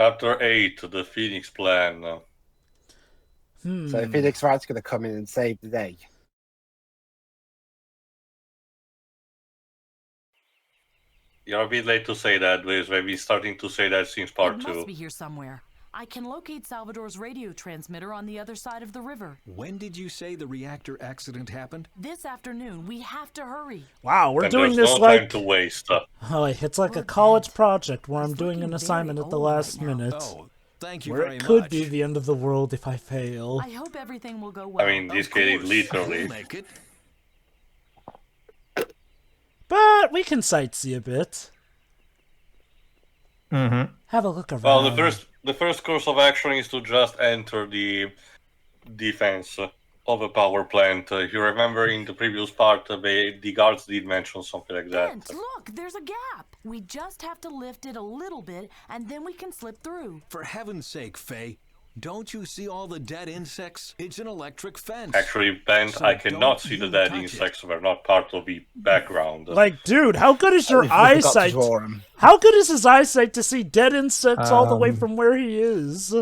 Chapter 8, the Phoenix Plan. So Phoenix Wright's going to come in and save the day. You're a bit late to say that, Liz. We've been starting to say that since part 2. It must be here somewhere. I can locate Salvador's radio transmitter on the other side of the river. When did you say the reactor accident happened? This afternoon. We have to hurry. Wow, we're And doing there's this no like... time to waste. Oh, it's like a college project where I'm doing an assignment at the last minute. Oh, thank you where very it could much. be the end of the world if I fail. I hope everything will go well. I mean, this case, literally. We'll make it. But we can sightsee a bit. Have a look around. Well, the first course of action is to just enter the defense of a power plant. If you remember in the previous part, the guards did mention something like that. Bent, look, there's a gap. We just have to lift it a little bit, and then we can slip through. For heaven's sake, Fay, don't you see all the dead insects? It's an electric fence. Actually, Bent, So I cannot don't see the you dead touch insects. They're not part of the background. Like, dude, how good is your We forgot to eyesight? draw 'em. How good is his eyesight to see dead insects all the way from where he is?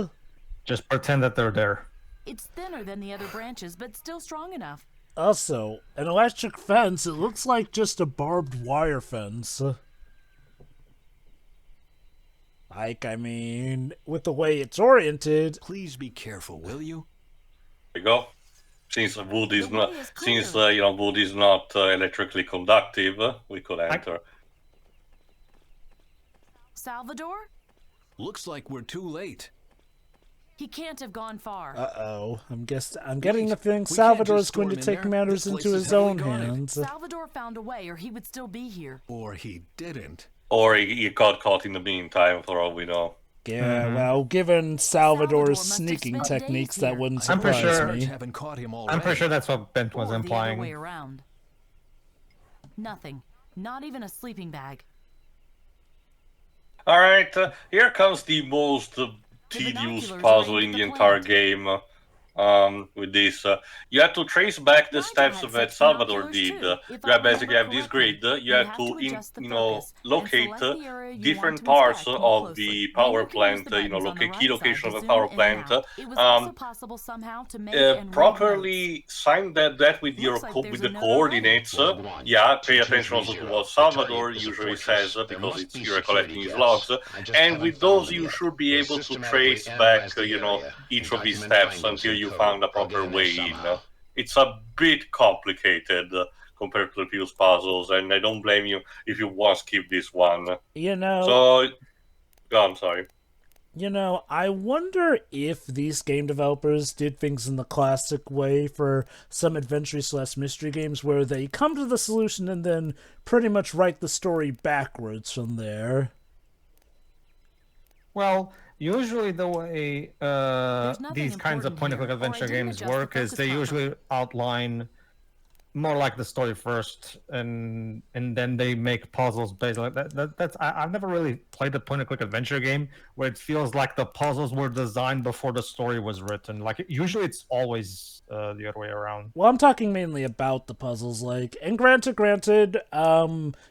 Just pretend that they're there. It's thinner than the other branches, but still strong enough. Also, an electric fence, it looks like just a barbed wire fence. Like, I mean, with the way it's oriented... Please be careful, will you? There you go. Since wood is The not, way is clear. since wood is not electrically conductive, we could enter. Salvador? Looks like we're too late. He can't have gone far. Uh-oh. I'm getting the feeling we can't Salvador just is going to storm in take there. matters This place into is his heavily own guarded. hands. Salvador found a way, or he would still be here. Or he didn't. Or he got caught in the meantime, for all we know. Yeah, well, given Salvador's must have sneaking spent techniques, days that here. wouldn't I'm pretty surprise sure- me. Haven't caught him already. I'm pretty sure that's what Bent was Or the other way implying. around. Nothing. Not even a sleeping bag. Alright, here comes the most tedious binoculars puzzle are in aimed the at the entire plant. game. With this, you have to trace back the Nigel steps had that such Salvador binoculars did. too. If You I have basically remember have this correctly, grid. You you have have to, to adjust the focus and locate select the area you different want to parts inspect more of the closely. power Then you can use plant. the buttons on the Key right location side of to the power zoom in and plant. out. It was also possible somehow to make and read notes. Properly sign that with your Looks like with there's the another coordinates. Log one, Yeah, pay attention 2230. also to what The Salvador target is a usually fortress. says There because must it's be recollecting his security logs. gaps. I just And haven't with found those, them you yet. should be We'll able to systematically trace back, analyze the area each and of these document steps findings until in you code. found a I'll get proper in there way in. somehow. It's a bit complicated compared to the previous puzzles, and I don't blame you if you want to skip this one. You know... So, oh, I'm sorry. You know, I wonder if these game developers did things in the classic way for some adventure/mystery games where they come to the solution and then pretty much write the story backwards from there. Well, usually the way nothing these kinds of important point-and-click here, or I adventure didn't games adjust the work is focus they properly. usually outline more like the story first, and then they make puzzles based like that. I've never really played a point-and-click adventure game where it feels like the puzzles were designed before the story was written. Like usually it's always the other way around. Well, I'm talking mainly about the puzzles, like, and granted,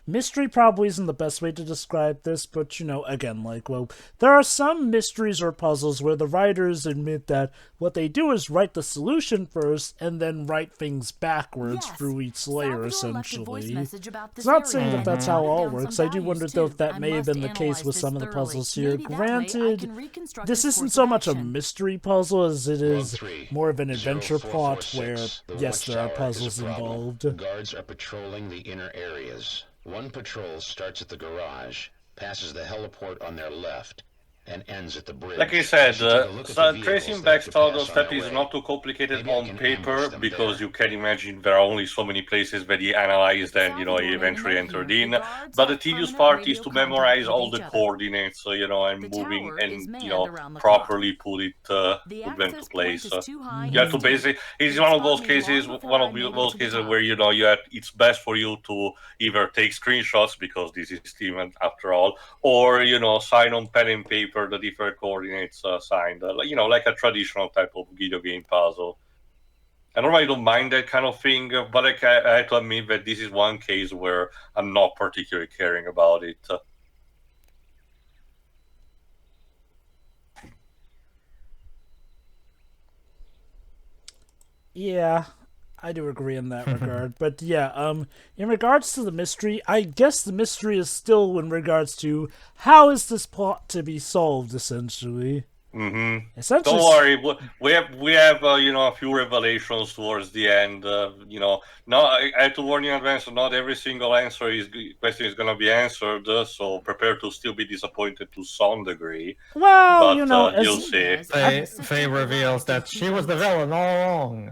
mystery probably isn't the best way to describe this, but, you know, again, like, well, there are some mysteries or puzzles where the writers admit that what they do is write the solution first, and then write things backwards Yes, through each layer, Salvador left a voice essentially. message about this It's not area saying that and that's I how all found works. some I do wonder, values, though, too. if that I may have must been the case analyze with this some of the thoroughly. puzzles here. Maybe that way I Granted, can reconstruct this his isn't course so of much a action. mystery puzzle as it Log is 3, more of an adventure plot 0446. where, The yes, there are watchtower is a puzzles problem. involved. Guards are patrolling the inner areas. One patrol starts at the garage, passes the heliport on their left, and ends at the bridge. Like I said, should take a look at the vehicles tracing that back have to Salvador's pass on step their is way. not too complicated Maybe I on can paper ambush them because there. you can imagine there are only so many places that he analyzed and, you know, he Salvador eventually made a note entered here. in. The guards But the have tedious permanent part is radio to contact memorize with all each the other. coordinates, you know, and The moving tower and, is manned you know, around the clock. properly put it, The put them access to point place. is too high You have to and steep. basically, it's It one of spotted those me cases, long before one I of made it those to the cases top. where, you know, it's best for you to either take screenshots because this is Steam after all, or, you know, sign on pen and paper the different coordinates signed, you know, like a traditional type of video game puzzle. I normally don't mind that kind of thing, but I have to admit that this is one case where I'm not particularly caring about it. Yeah, I do agree in that regard. But yeah, in regards to the mystery, I guess the mystery is still in regards to how is this plot to be solved, essentially. Essentially, Don't worry, we have a few revelations towards the end. I have to warn you in advance. Not every single question is gonna be answered. So prepare to still be disappointed to some degree. well, But as you'll see. Faye reveals that she was the villain all along.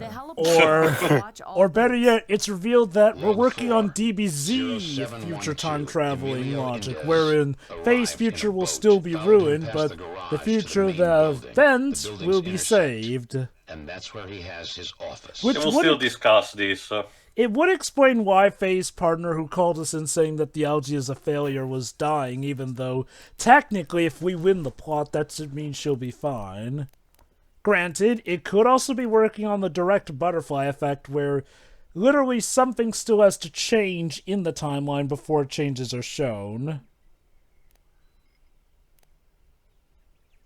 or better yet, it's revealed that we're working on DBZ future time traveling logic, wherein Faye's future will still be ruined, but the future of Bent will be saved. And that's where he has his office. Which We'll still discuss this. It would explain why Faye's partner who called us in saying that the algae is a failure was dying, even though, technically, if we win the plot, that means she'll be fine. Granted, it could also be working on the direct butterfly effect, where literally something still has to change in the timeline before changes are shown.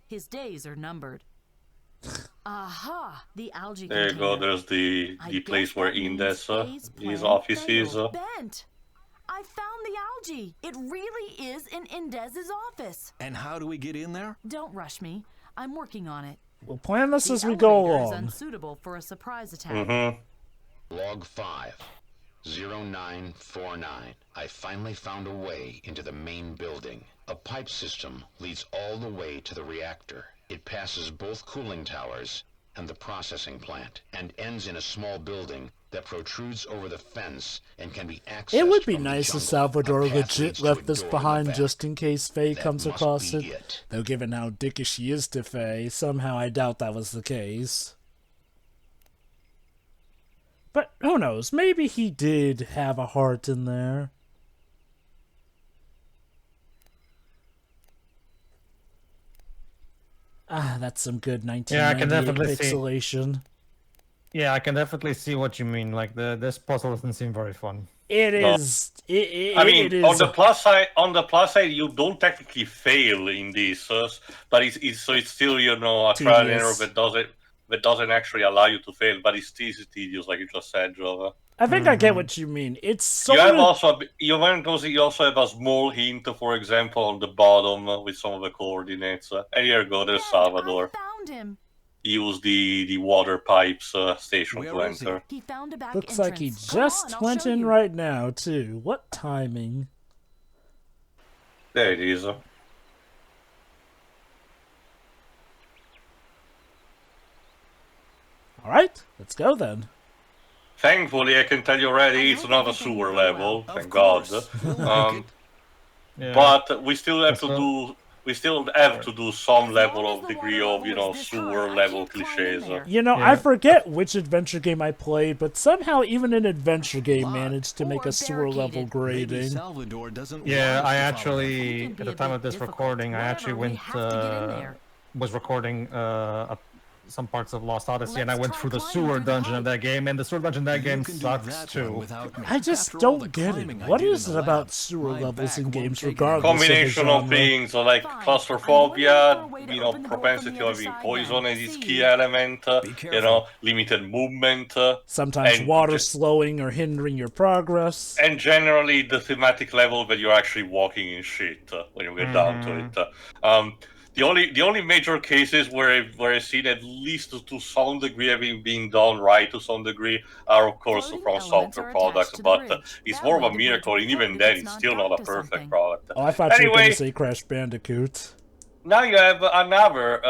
His days are numbered. Aha! The algae There you go. There's the place where Indes his office is. Bent. I found the algae. It really is in Indes's office. And how do we get in there? Don't rush me. I'm working on it. We'll plan this The as we go elevator is along. unsuitable for a surprise attack. Log 5, 0949. I finally found a way into the main building. A pipe system leads all the way to the reactor. It passes both cooling towers and the processing plant, and ends in a small building that protrudes over the fence and can be accessed. It would be from the nice if jungle. Salvador A path legit leads to left a this door in the behind back. just in case Faye That comes must across be it. Though given how dickish she is to Faye, somehow I doubt that was the case. But who knows, maybe he did have a heart in there. Ah, that's some good 1998 pixelation. Yeah, I can definitely see what you mean. Like this puzzle doesn't seem very fun. It is. It is. On the plus side, you don't technically fail in this, but it's still a trial and error that doesn't actually allow you to fail, but it's still tedious, like you just said, Jova. I think I get what you mean. It's so. You also have a small hint, for example, on the bottom with some of the coordinates. And here you go, there's Salvador. I found him. Use the water pipes station Where to is he? enter. He found a back Looks entrance. like he Come just on, I'll went show in you. right now, too. What timing? There it is. Alright, let's go then. Thankfully, I can tell you already, it's not a sewer level, Of thank God. course. We'll make it. Yeah. But we still have to So- do. We still have to do some As level long as of the degree water of, level is this sewer high, I level can't climb in cliches. there. I forget which adventure game I played, but somehow even an adventure game managed to make Or a sewer level barricaded. Maybe grading. Salvador doesn't Yeah, want I us to follow him. actually, It can at be the a time bit of this difficult. recording, I Whatever, actually we went, have to get in there. was recording some parts of Lost Odyssey, and I Let's went try through the climbing sewer through the dungeon of height. that game, and the sewer dungeon of that You game can do sucks that one too. without me. I just After all the don't get it. climbing I What did in is the it about lab, sewer my levels back in won't games, take it regardless Combination of of the genre? things like Fine. claustrophobia, I'm looking for a way to open the door from propensity the of other being side poisoned then. is its See key you. element, Be careful. limited movement, Sometimes and water just- slowing or hindering your progress. and generally the thematic level that you're actually walking in shit when you get down to it. The only major cases where I've seen at least to some degree having been done right to some degree are of course Floating from elements software are products, attached to the but bridge. it's That more of way a the bridge miracle, will and even float if then it's it's not still not a docked to perfect something. product. Oh, I thought you were going Anyway, to say Crash Bandicoot. now you have another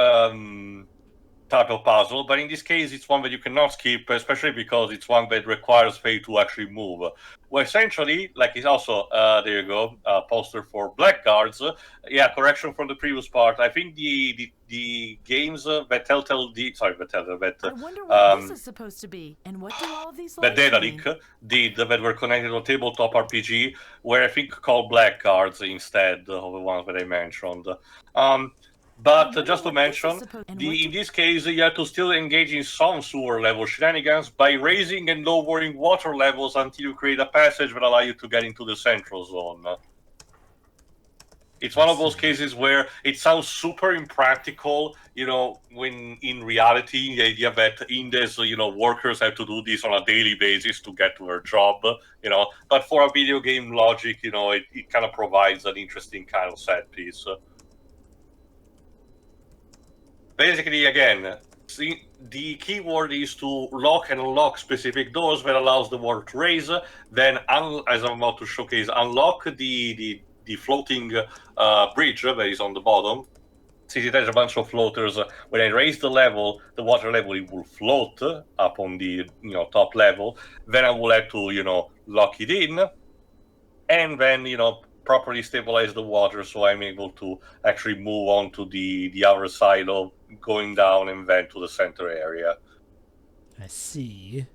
type of puzzle, but in this case it's one that you cannot skip, especially because it's one that requires Faye to actually move. Well, essentially, like it's also, there you go, poster for Blackguards. Correction from the previous part. I think the games that Telltale did, sorry, I wonder what this is supposed to be, and what do all of these that lights mean? Daedalic did that were connected to a tabletop RPG, were I think called Blackguards instead of the ones that I mentioned. But wonder just to what this is mention, supposed- and what in this case, you have to still engage in some sewer level shenanigans by raising and lowering water levels until you create a passage that allow you to get into the central zone. It's one of those cases where it sounds super impractical, when in reality, the idea that in this, workers have to do this on a daily basis to get to their job, but for a video game logic, it kind of provides an interesting kind of set piece. Basically, again, the keyword is to lock and unlock specific doors that allows the water to raise, then, as I'm about to showcase, unlock the floating bridge that is on the bottom. Since it has a bunch of floaters, when I raise the water level, it will float up on the top level. Then I will have to lock it in, and then properly stabilize the water, so I'm able to actually move on to the other side of going down and then to the center area. I see.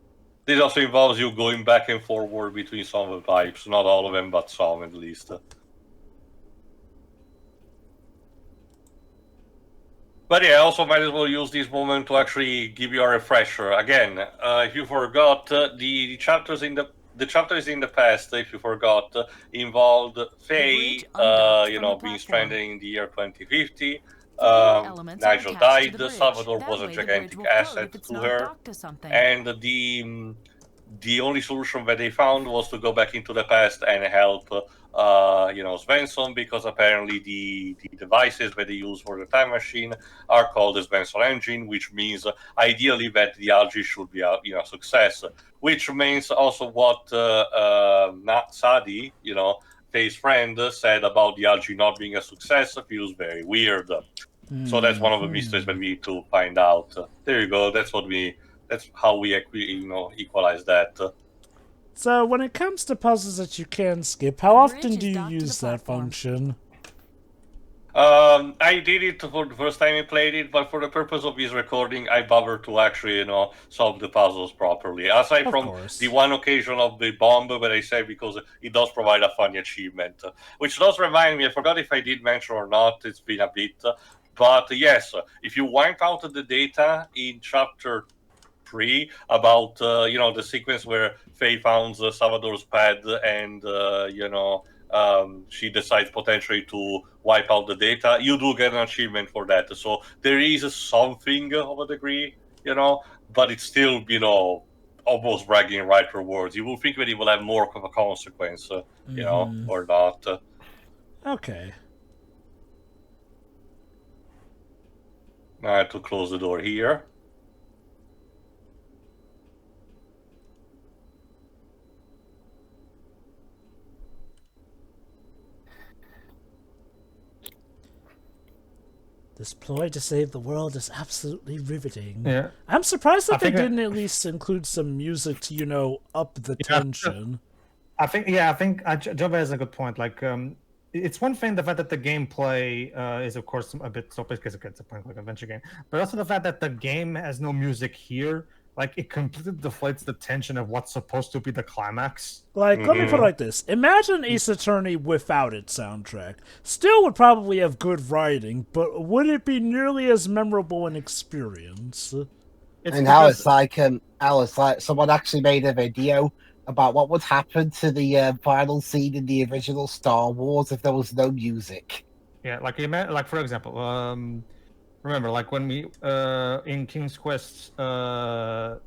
This also involves you going back and forward between some of the pipes, not all of them, but some at least. But yeah, I also might as well use this moment to actually give you a refresher. Again, if you forgot, the chapters in the past, if you forgot, involved Fay, being stranded in the year 2050. Nigel died. Salvador was a gigantic asset to her, and the only solution that they found was to go back into the past and help Svensson, because apparently the devices that they use for the time machine are called the Svensson engine, which means ideally that the algae should be a success, which means also what Sadi, Faye's friend, said about the algae not being a success feels very weird. So that's one of the mysteries that we need to find out. There you go. That's how we equalize that. So when it comes to puzzles that you can skip, how often do you use that function? I did it for the first time I played it, but for the purpose of this recording, I bothered to actually, solve the puzzles properly. Aside from the one occasion of the bomb that I said, because it does provide a funny achievement. Which does remind me, I forgot if I did mention or not, it's been a bit. But yes, if you wipe out the data in chapter 3 about, the sequence where Faye founds Salvador's pad and, she decides potentially to wipe out the data, you do get an achievement for that. So there is something of a degree, but it's still, almost bragging right rewards. You will think that it will have more of a consequence, or not. Okay. Now I have to close the door here. This ploy to save the world is absolutely riveting. Yeah. I'm surprised that they didn't at least include some music to, up the tension. I think Jove has a good point. Like, it's one thing, the fact that the gameplay is, of course, a bit so because it's a point-and-click adventure game, but also the fact that the game has no music here. Like, it completely deflates the tension of what's supposed to be the climax. Like, let me put it like this. Imagine Ace Attorney without its soundtrack. Still would probably have good writing, but would it be nearly as memorable an experience? It's like someone actually made a video about what would happen to the final scene in the original Star Wars if there was no music. Yeah, like for example, remember, like when we in King's Quest, all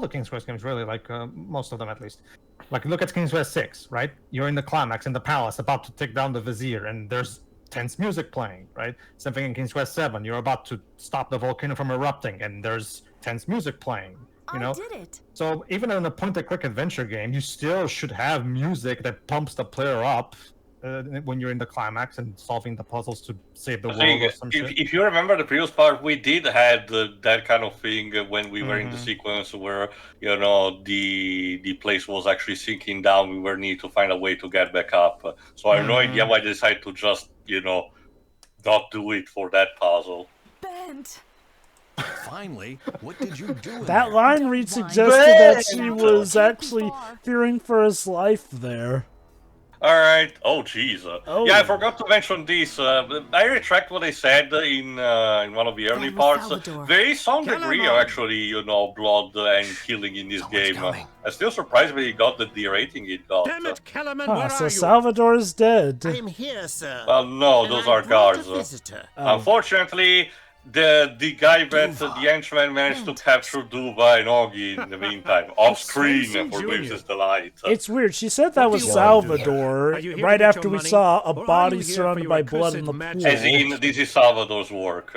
the King's Quest games really, like most of them at least. Like look at King's Quest 6, right? You're in the climax in the palace, about to take down the vizier, and there's tense music playing, right? Same thing in King's Quest 7. You're about to stop the volcano from erupting, and there's tense music playing. You know? I did it. So even in a point-and-click adventure game, you still should have music that pumps the player up when you're in the climax and solving the puzzles to save the world or some shit. If you remember the previous part, we did have that kind of thing when we were in the sequence where, the place was actually sinking down. We were need to find a way to get back up. So I have no idea why they decided to just, not do it for that puzzle. Bent. Finally, what did you do? That line read suggested that she was actually fearing for his life there. All right. Oh, jeez. Oh. Yeah, I forgot to mention this. I retract what I said in one of the early That was parts. Salvador. There is some Kill degree him of all. actually, blood and killing in this Someone's game. coming. I'm still surprised when it got the D rating it got. Damn it, Kellerman, Huh, where so are you? Salvador is dead. I'm here, sir. Well, no, And those I are brought guards. a visitor. Oh. Unfortunately, the guy that the Duva. henchman managed to Bent. capture Duva and Augie in the meantime, off screen Samson for Jr. Glimpses Delight. It's weird. She said that What was do you want to do here? Salvador Are you here to right get after your we money? saw a Or are body you here surrounded for by your blood in the accursed pool. magic? As in, this is Salvador's work.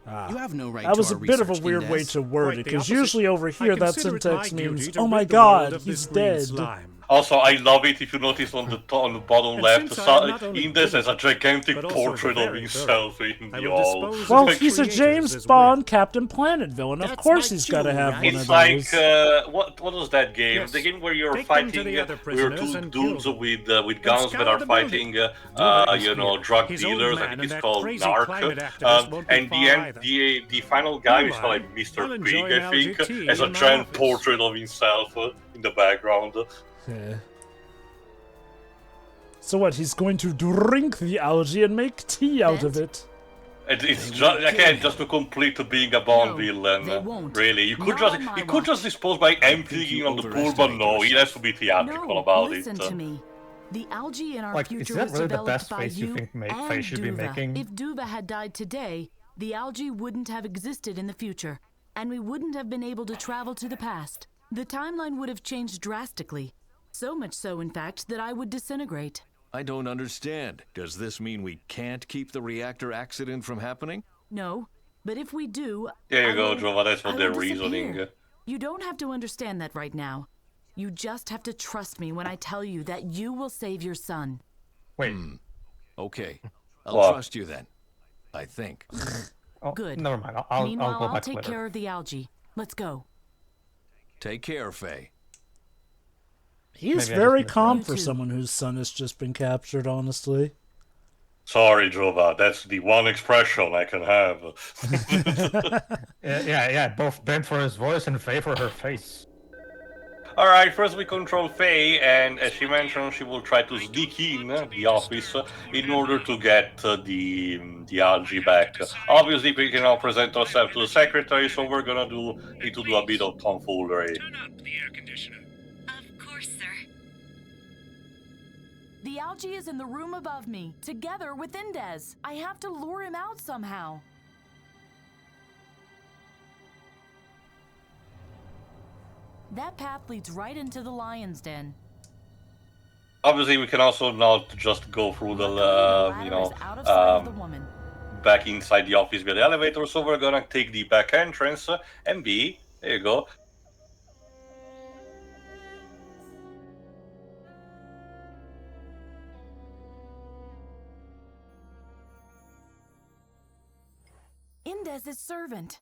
Ah. You have no right That to was our a bit of a research, weird way Indes. to word Quite it, the because opposite. usually over here I that consider it syntax my duty means, to oh my rid the world god, of he's this green dead. slime. Also, I love it if you notice on the bottom And left, since I am not only Indes good, has a gigantic but also portrait of very himself in I the will wall. dispose Well, of its he's a creators James as Bond well. Captain Planet villain. Of That's course my he's got to cue, have right? one It's of like those. what was that game? Yes. The game where you're Take them to fighting the other we were prisoners two and dudes kill with guns that scour are the fighting Duva is here. drug His old dealers. man I think and it's that called crazy Narc. climate activist won't be And far either. the final guy is Meanwhile, like Mr. I'll enjoy Pig, an I think, LGT has a in my giant office. portrait of himself in the background. Yeah. So what, he's going to drink the algae and make tea out of it? It's just again just to complete being a Bond No, villain. they won't. Really, you could Not just on my you could just dispose by emptying you on the pool, but overestimate no, it has to be theatrical No, about listen it. to me. The algae in our Like, is future that was really the developed best by face you you think and Fay should be Duva. making? If Duva had died today, the algae wouldn't have existed in the future, and we wouldn't have been able to travel to the past. The timeline would have changed drastically. So much so, in fact, that I would disintegrate. I don't understand. Does this mean we can't keep the reactor accident from happening? No, but if we do, There you I go, will- Jova. That's what I they're will reasoning. disappear. You don't have to understand that right now. You just have to trust me when I tell you that you will save your son. Wait. Okay, I'll What? trust you then. I think. Oh, Good. Never mind. I'll Meanwhile, go I'll back take later. care of the algae. Let's go. Take care, Faye. He's Maybe I very just missed calm that. for Me too. someone whose son has just been captured, honestly. Sorry, Jova. That's the one expression I can have. Yeah. Both Bent for his voice and Fay for her face. All right, first we control Faye, and as she mentioned, she will try to sneak in the office in order to get the algae back. Obviously, we cannot present ourselves to the secretary, so we're gonna need to do a bit of tomfoolery. Turn up the air conditioner. Of course, sir. The algae is in the room above me, together with Indes. I have to lure him out somehow. That path leads right into the lion's den. Obviously, we can also not just go through the Luckily, the ladder is out of sight of the woman. back inside the office via the elevator, so we're gonna take the back entrance and there you go. Indes's servant.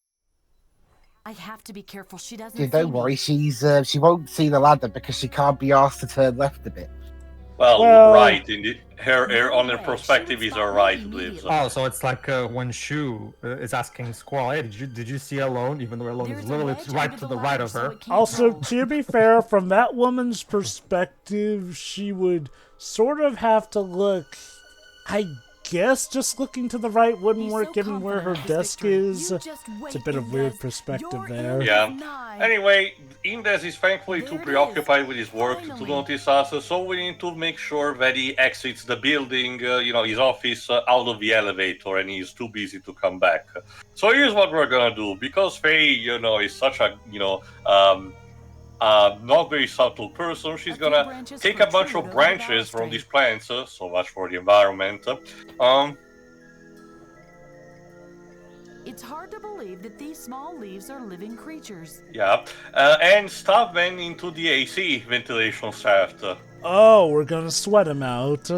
I have to be careful she doesn't Yeah, see don't me. worry, she won't see the ladder because she can't be asked to turn left a bit. Well, right, indeed. Her No on her way, perspective she is would her spot right, me Blitz. immediately. Oh, so it's like when Shu is asking Squall, "Hey, did you see Alone?" Even though Alone There's is a literally wedge right under to the the right ladder, of so her. it can't Also, fall. to be fair, from that woman's perspective, she would sort of have to look. I guess just looking to the right wouldn't He's work so given where her confident of his desk victory. is. You just It's a wait, bit of weird Indes. perspective Your there. end Yeah. is nigh. Anyway, Indes is thankfully There too it preoccupied is. with his work to Finally. notice us, so we need to make sure that he exits the building, his office, out of the elevator, and he's too busy to come back. So here's what we're gonna do. Because Faye, is such a, not very subtle person, she's A few gonna branches take a bunch protrude of over the branches from balustrade. these plants, so much for the environment. It's hard to believe that these small leaves are living creatures. Yeah, and stuff them into the AC ventilation shaft. Oh, we're gonna sweat him out.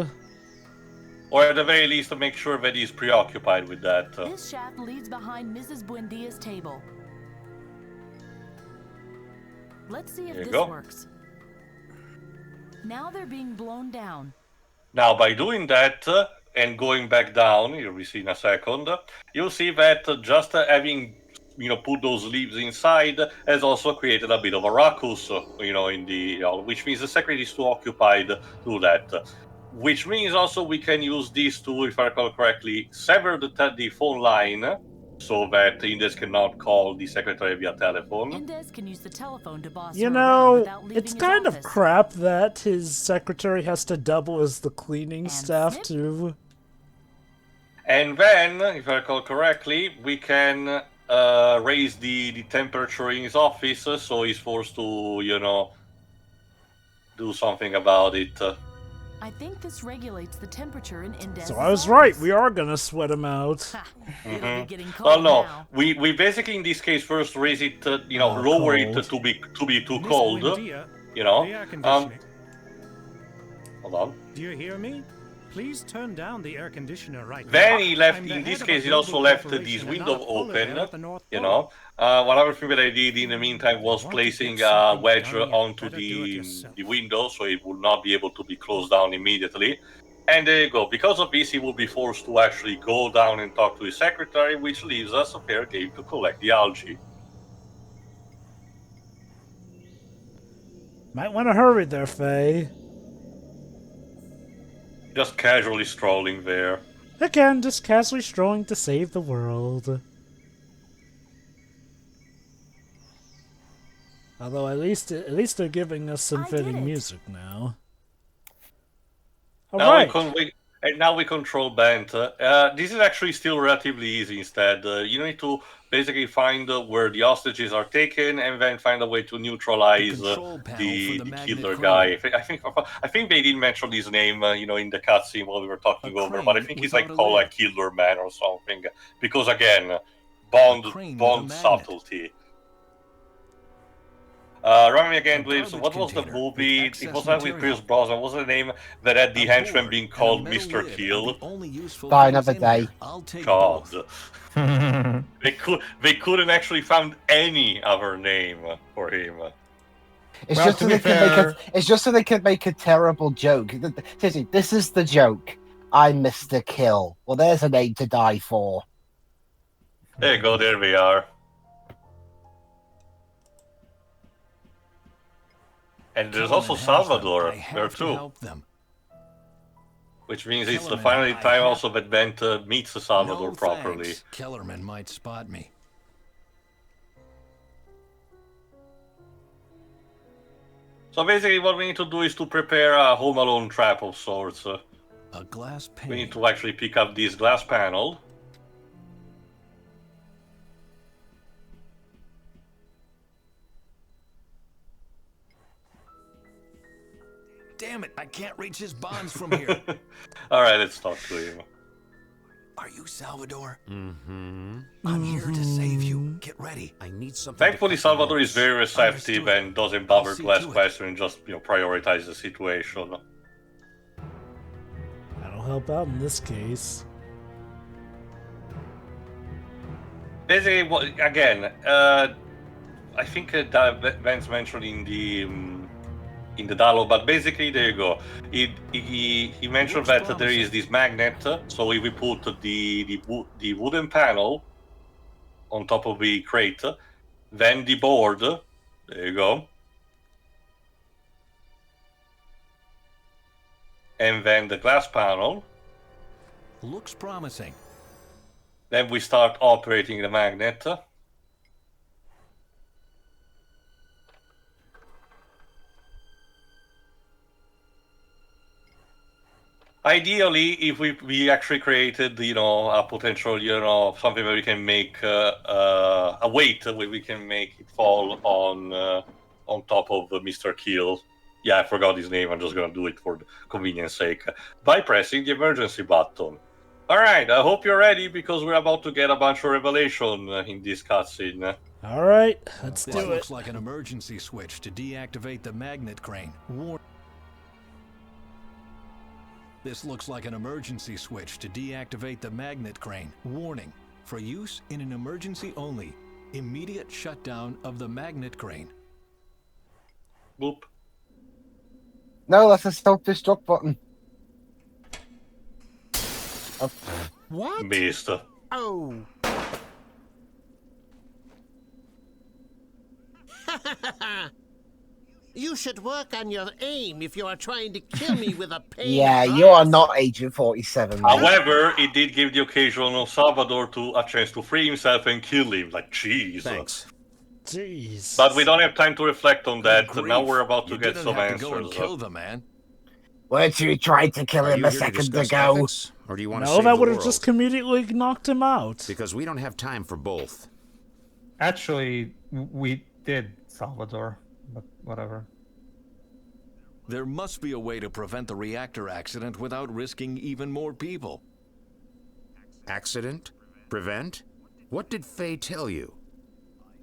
Or at the very least, to make sure that he's preoccupied with that. This shaft leads behind Mrs. Buendia's table. Let's see if There you this go. works. Now they're being blown down. Now, by doing that and going back down, you'll see in a second, you'll see that just having put those leaves inside has also created a bit of a ruckus, in the which means the secretary is too occupied to do that. Which means also we can use this to, if I recall correctly, sever the phone line so that Indes cannot call the secretary via telephone. Indes can use the telephone to boss You her around know, without leaving it's his kind of office. crap that his secretary has to double as the cleaning And staff, snip. too. And then, if I recall correctly, we can raise the temperature in his office, so he's forced to, do something about it. I think this regulates the temperature in Indes' So I was right, office. we are gonna sweat him out. Ha, it'll be getting Well, cold no, now. we basically in this case first raise it, lower it cold. to be too Miss cold. Buendia, the air Um, conditioning. hold on. Do you hear me? Please turn down the air conditioner right Then now. he left. I'm the In this head of a case, he also global left corporation this and window not a polar open. bear at the North Pole. One other thing that I did in the meantime was Want to get placing a something wedge done, you onto better do it yourself. the window, so it would not be able to be closed down immediately. And there you go. Because of this, he will be forced to actually go down and talk to his secretary, which leaves us a fair game to collect the algae. Might want to hurry there, Faye. Just casually strolling there. Again, just casually strolling to save the world. Although at least they're giving us some I did fitting it. music now. Now Alright. now we control Bent. This is actually still relatively easy instead. You need to basically find where the hostages are taken and then find a way to neutralize The control panel the for the magnet killer crane. guy. I think they didn't mention his name, in the cutscene while we were talking A over, but I crane think he's without like a called lid. like Killer Man or something. Because again, Bond crane with a magnet. subtlety. Remind me again, A please. garbage What was the container movie? with It excess was that with material. Pierce Brosnan. What was the name that had the A henchman board being and a called metal Mr. lid are Kill? the only useful Die things another in here. day. I'll take God. both. They couldn't actually find any other name for him. It's Well, just to so be they can make fair- a. It's just so they can make a terrible joke. Seriously, this is the joke. I'm Mr. Kill. Well, there's a name to die for. There you go, there we are. And there's also Kellerman has them. Salvador I there have to too, help them. which means it's the Kellerman, finally I time have- also that Bent meets Salvador No properly. thanks. Kellerman might spot me. So basically what we need to do is to prepare a Home Alone trap of sorts. A glass pane. We need to actually pick up this glass panel. Damn it! I can't reach his bonds from here. Alright, let's talk to him. Are you Salvador? Mm-hmm. I'm here to save you. Get ready. I need something. Thankfully, to cut the Salvador is ropes. very receptive Understood. and doesn't bother I'll see to ask to it. questions and just prioritize the situation. That'll help out in this case. Basically, again, I think that Vance mentioned in the dialogue, but basically, there you go. He mentioned Looks that there is promising. this magnet, so if we put the wooden panel on top of the crate, then the board, there you go, and then the glass panel, Looks promising. then we start operating the magnet. Ideally, if we actually created, a potential, something where we can make a weight where we can make it fall on top of Mr. Kill. Yeah, I forgot his name. I'm just gonna do it for the convenience sake by pressing the emergency button. All right, I hope you're ready because we're about to get a bunch of revelation in this cutscene. Alright, let's This do it. looks like an emergency switch to deactivate the magnet crane. This looks like an emergency switch to deactivate the magnet crane. Warning. For use in an emergency only. Immediate shutdown of the magnet crane. Boop. No, that's a self-destruct button. What? Missed. Oh. You should work on your aim if you are trying to kill me with a pain. Yeah, you are not Agent 47. Man. However, it did give the occasional Salvador a chance to free himself and kill him. Like, jeez. Thanks. Jeez. But we don't have time to reflect on that. Grief. Now we're about to You get didn't some have to go and answers. kill the man. Weren't you trying to kill Are him you a here to second discuss ago? ethics, or do you want to No, save that the would have world? just immediately knocked him out. Because we don't have time for both. Actually, we did, Salvador, but whatever. There must be a way to prevent the reactor accident without risking even more people. Accident? Prevent? What did Fay tell you?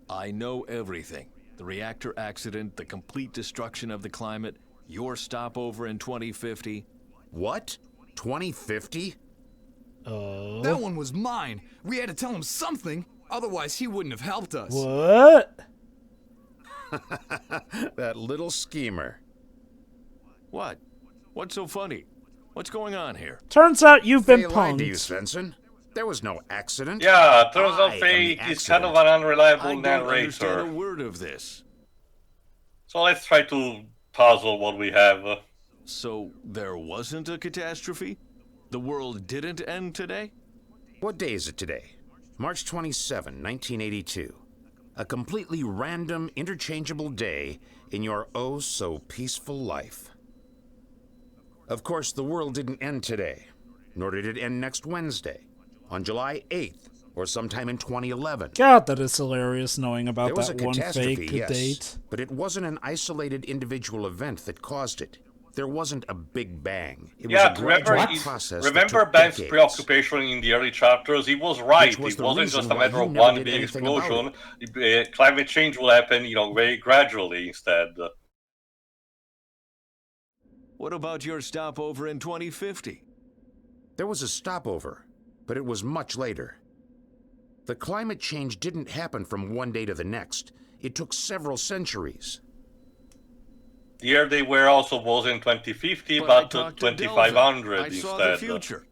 I know everything. The reactor accident, the complete destruction of the climate, your stopover in 2050. What? 2050? Oh. That one was mine. We had to tell him something, otherwise he wouldn't have helped us. What? That little schemer. What? What's so funny? What's going on here? Turns out you've Fay been lied to you, punked. Svensson. There was no accident. Yeah, turns I out am Fay the is kind of accident. an unreliable I don't understand a narrator. word of this. So let's try to puzzle what we have. So there wasn't a catastrophe? The world didn't end today? What day is it today? March 27, 1982. A completely random, interchangeable day in your oh-so-peaceful life. Of course, the world didn't end today, nor did it end next Wednesday, on July 8th, or sometime in 2011. God, that is hilarious knowing about There was that a one catastrophe, fake yes, date. but it wasn't an isolated individual event that caused it. There wasn't a big bang. It was Yeah, a gradual remember, process that remember took Bent's decades. preoccupation in the early chapters? He was right. Which was It the wasn't reason just a why matter you of never one did big anything about explosion. Climate change will happen, very gradually instead. What about your stopover in 2050? There was a stopover, but it was much later. The climate change didn't happen from one day to the next. It took several centuries. The year they were also was in 2050, I but talked to 2500 Delvin. I saw the instead. future.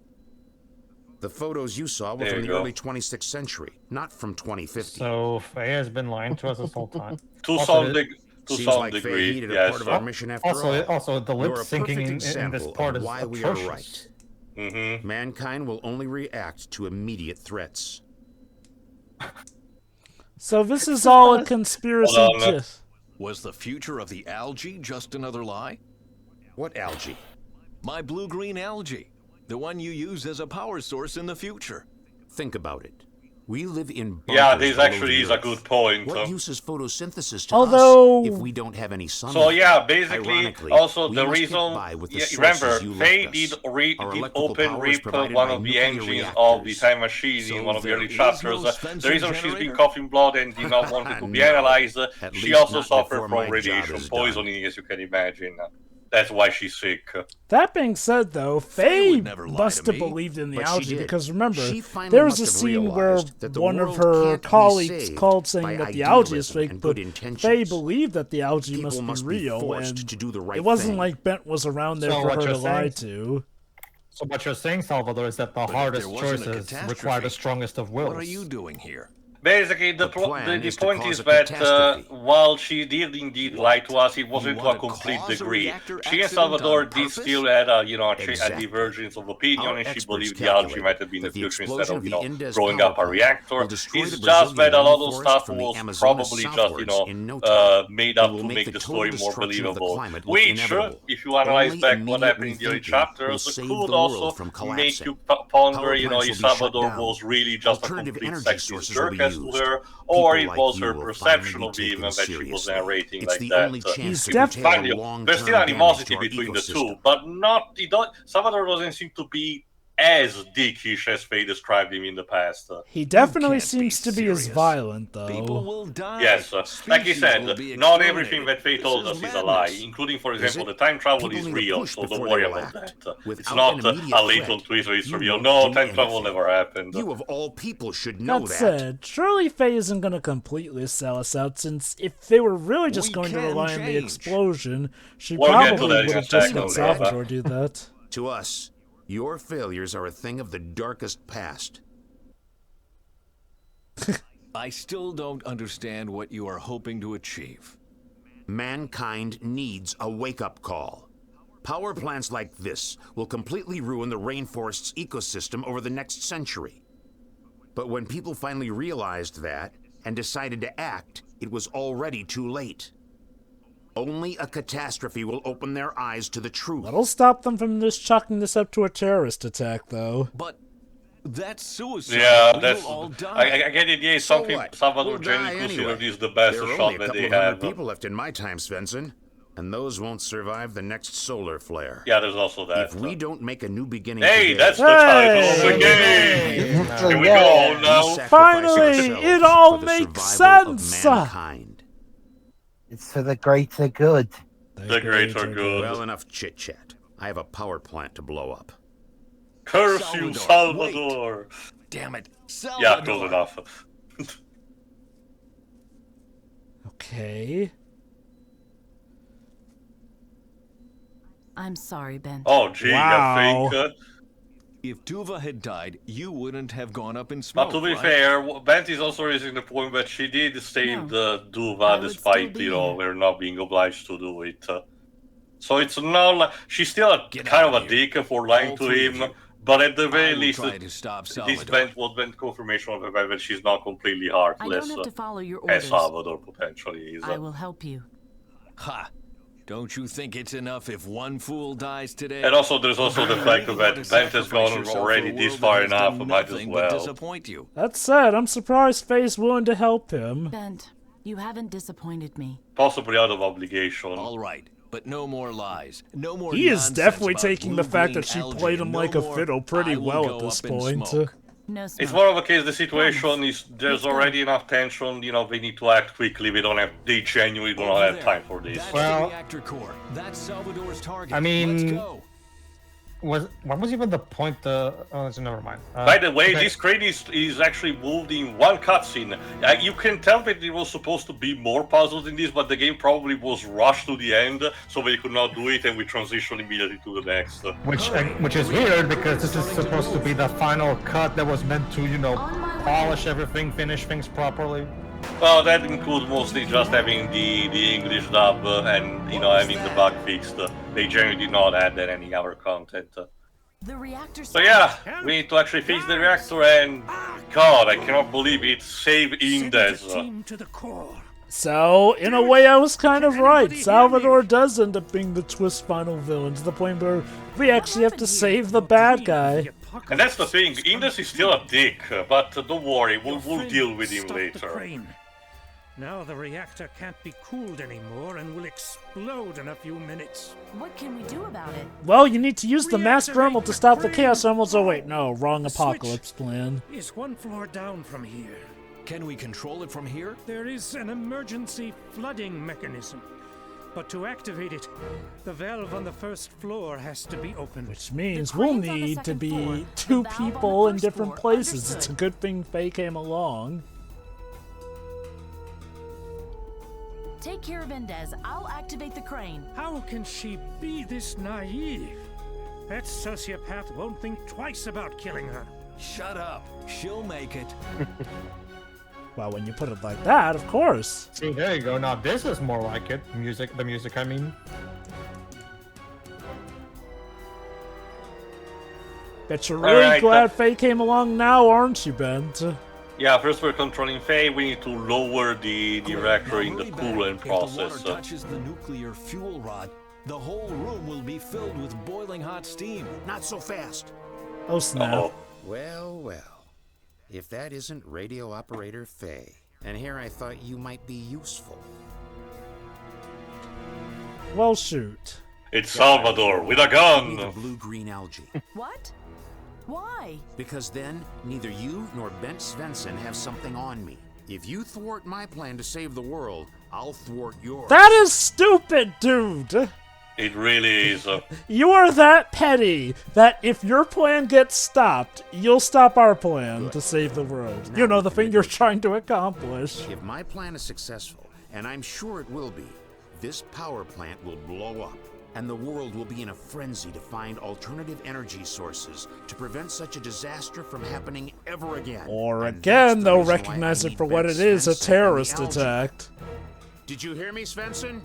The photos you saw were There from you the go. early 26th century, not from 2050. So Fay has been lying to us this whole time. To Also, some, it- to Seems some like Fay degree, needed a yes. part of our mission after all. Also, the lip You're a syncing perfect in this example part of is why we atrocious. are right. Mm-hmm. Mankind will only react to immediate threats. So this is all a conspiracy. Hold on, Was the future of the algae just another lie? What algae? My blue-green algae. The one you use as a power source in the future. Think about it. We live in Yeah, bunkers this below actually the is a earth. good point. What use is photosynthesis to Although- us if we don't have any sunlight? So yeah, basically, Ironically, also we the must get reason. by with the Yeah, sources remember, you Fay left did, us. did Our electrical open power is rip provided one by of the nuclear engines of the reactors. time machine So in one of the there early is chapters. no The Svensson reason she's been generator? coughing blood and did not want it to be No, analyzed, at she least also not suffered before from my job radiation is done. poisoning, as you can imagine. That's why she's sick. That being said, though, Faye would never lie must to have me. believed in the But she algae did. because remember, She finally there was must a have scene where realized that the one of world her can't be colleagues saved called saying by that the algae is idealism fake, and but good intentions. Faye believed that the algae People must be real, forced and to do the right it wasn't thing. like Bent was around there So for what her you're to lie saying- to. So what you're saying, Salvador, is that the But if hardest there wasn't a choices catastrophe, require the strongest of wills. What are you doing here? Basically, the plan is to point cause is a that catastrophe. while she did indeed lie to us, it wasn't You to a wanna complete cause a degree. reactor She and accident Salvador on did purpose? still had a Exactly. divergence of opinion, Our and she experts believed the algae calculate might have been the that the future instead explosion of of the Indes growing power up a plant reactor. will destroy It's the just that a lot Brazilian of rainforest stuff from the was Amazonas probably just southwards in no time. made It up will to make make the the total story more destruction of the believable. climate look Which, inevitable. if you analyze Only back what immediate happened in the early rethinking will chapters, save could the also world from make collapsing. you ponder, Power if plants will be Salvador shut down. was really just a Alternative complete energy sexist sources will jerk be as to used. her, or People it like was you her will perception finally of be him taken that she was seriously. narrating It's like the that. only chance He's to definitely- curtail Finally, long-term there's still damage animosity to our between the ecosystem. two, but not. Salvador doesn't seem to be as dickish as Faye described him in the past. He definitely can't be seems to be as serious. violent, though. People will die. Yes, like he Species said, will be not exterminated. everything that Faye This told us is a lie, madness. including, for Is example, it? the time travel People is need to real, push so don't before worry they will about act. that. It's Without not an a immediate late threat, on Twitter, it's you revealed. won't No, do time travel anything. never happened. You of all people should know That that. said, surely Faye isn't going to completely sell us out, since if they were really just We going to can rely on the change. explosion, she We'll get to probably that in would a have just second, let though. Salvador do that. To us, your failures are a thing of the darkest past. I still don't understand what you are hoping to achieve. Mankind needs a wake-up call. Power plants like this will completely ruin the rainforest's ecosystem over the next century. But when people finally realized that and decided to act, it was already too late. Only a catastrophe will open their eyes to the truth. That'll stop them from just chalking this up to a terrorist attack, though. But that's suicide. Yeah, We that's. will all die. I get it. Yeah, So something what? Salvador We'll generally die considered anyway. is the best There are shot only a that couple they of hundred have. people left in my time, Svensson, and those won't survive the next solar flare. Yeah, there's also that. If we don't make a new beginning Hey, today, that's the title of the game. Here we go now. Finally, it all makes sense. Mankind. It's for the greater good. The greater good. Well, enough chit-chat. I have a power plant to blow up. Curse you, Salvador! Damn it, Yeah, close enough. Okay. I'm sorry, Ben. Oh, gee, Wow. I think... If Tuva had died, you wouldn't have gone up in smoke, But to be right? fair, Bent is also raising the point that she did save the Duva despite, her not being obliged to do it. So it's not like... She's still kind of a dick for lying to him, but at the very least, this Bent was Bent confirmation of the fact that she's not completely I heartless, don't have to follow your as orders. Salvador potentially is. I will help you. Ha! Don't you think it's enough if one fool dies today? And also, there's also the fact that Bent has gone already this far enough, might as well. Disappoint you. That said, I'm surprised Faye's willing to help him. Bent, you haven't disappointed me. Possibly out of obligation. All right, but no more lies. No more He is nonsense definitely about taking the fact that she blue-green played him algae. like No a more, fiddle pretty I will well go at this up in point. smoke. No smoke. It's more of a case, the situation is, there's already enough tension, they need to act quickly, they genuinely do not have time for this. That's Well- the reactor core. That's Salvador's target. I mean, Let's go. what was even the point? Oh, so never mind. By the way, okay. this crane is actually moved in one cutscene. You can tell that it was supposed to be more puzzles in this, but the game probably was rushed to the end, so they could not do it, and we transition immediately to the next. Which is weird because this is supposed to be the final cut that was meant to, polish everything, finish things properly. Well, that includes mostly just having the English dub and having the bug fixed. They generally did not add any other content. The reactor. So yeah, we need to actually fix the reactor, and God, I cannot believe it. Save Indes. To the core. So, in a way, I was kind of right. Salvador does end up being the twist final villain, to the point where we actually have to save the bad guy. And that's the thing, Indes is still a dick, but don't worry, we'll deal with him later. Now the reactor can't be cooled anymore and will explode in a few minutes. What can we do about it? Well, you need to use the master emerald to stop the chaos emeralds. Oh wait, no, wrong apocalypse plan. Is one floor down from here. Can we control it from here? There is an emergency flooding mechanism. But to activate it, the valve on the first floor has to be opened. Which means we'll need to be two people in different places. It's a good thing Faye came along. Take care of Indes. I'll activate the crane. How can she be this naive? That sociopath won't think twice about killing her. Shut up. She'll make it. Well, when you put it like that, of course. See, there you go. Now this is more like it. The music, I mean. Bet you're really Alright, glad Faye came along now, aren't you, Bent? Yeah, first we're controlling Faye, we need to lower the reactor in the coolant process. If the water touches the nuclear fuel rod, the whole room will be filled with boiling hot steam. Not so fast. Oh, snap. Uh-oh. Well. If that isn't radio operator Faye, and here I thought you might be useful. Well, shoot. It's Salvador with a Give gun! me the blue-green algae. What? Why? Because then, neither you nor Bent Svensson have something on me. If you thwart my plan to save the world, I'll thwart yours. That is stupid, dude! It really is. You are that petty that if your plan gets stopped, you'll stop our plan to save the world. You know, the thing you're trying to accomplish. If my plan is successful, and I'm sure it will be, this power plant will blow up. and the world will be in a frenzy to find alternative energy sources to prevent such a disaster from happening ever again. Or And again, that's the they'll reason why recognize I it need for what Ben it is, a Svensson and the terrorist algae. attack. Did you hear me, Svensson?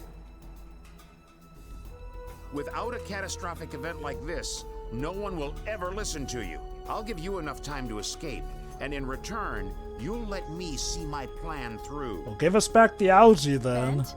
Without a catastrophic event like this, no one will ever listen to you. I'll give you enough time to escape, and in return, you'll let me see my plan through. Well, give us back the algae then. Bent?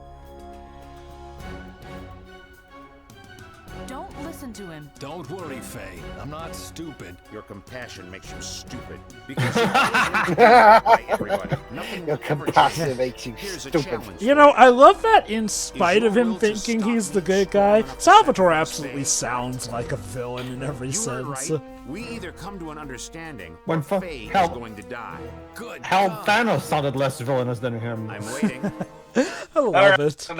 Don't listen to him. Don't worry, Fay. I'm not stupid. Your compassion makes you stupid. Because you're always by everybody. Nothing Your will ever compassion change. makes you Here's a stupid. challenge You for know, I love that in spite of him thinking he's the good guy, Salvador absolutely sounds like a villain in every You were sense. right. We either come to an understanding When or Fay is hell- going to die. Good. How God. Thanos sounded less villainous than him. I'm waiting. I love it. So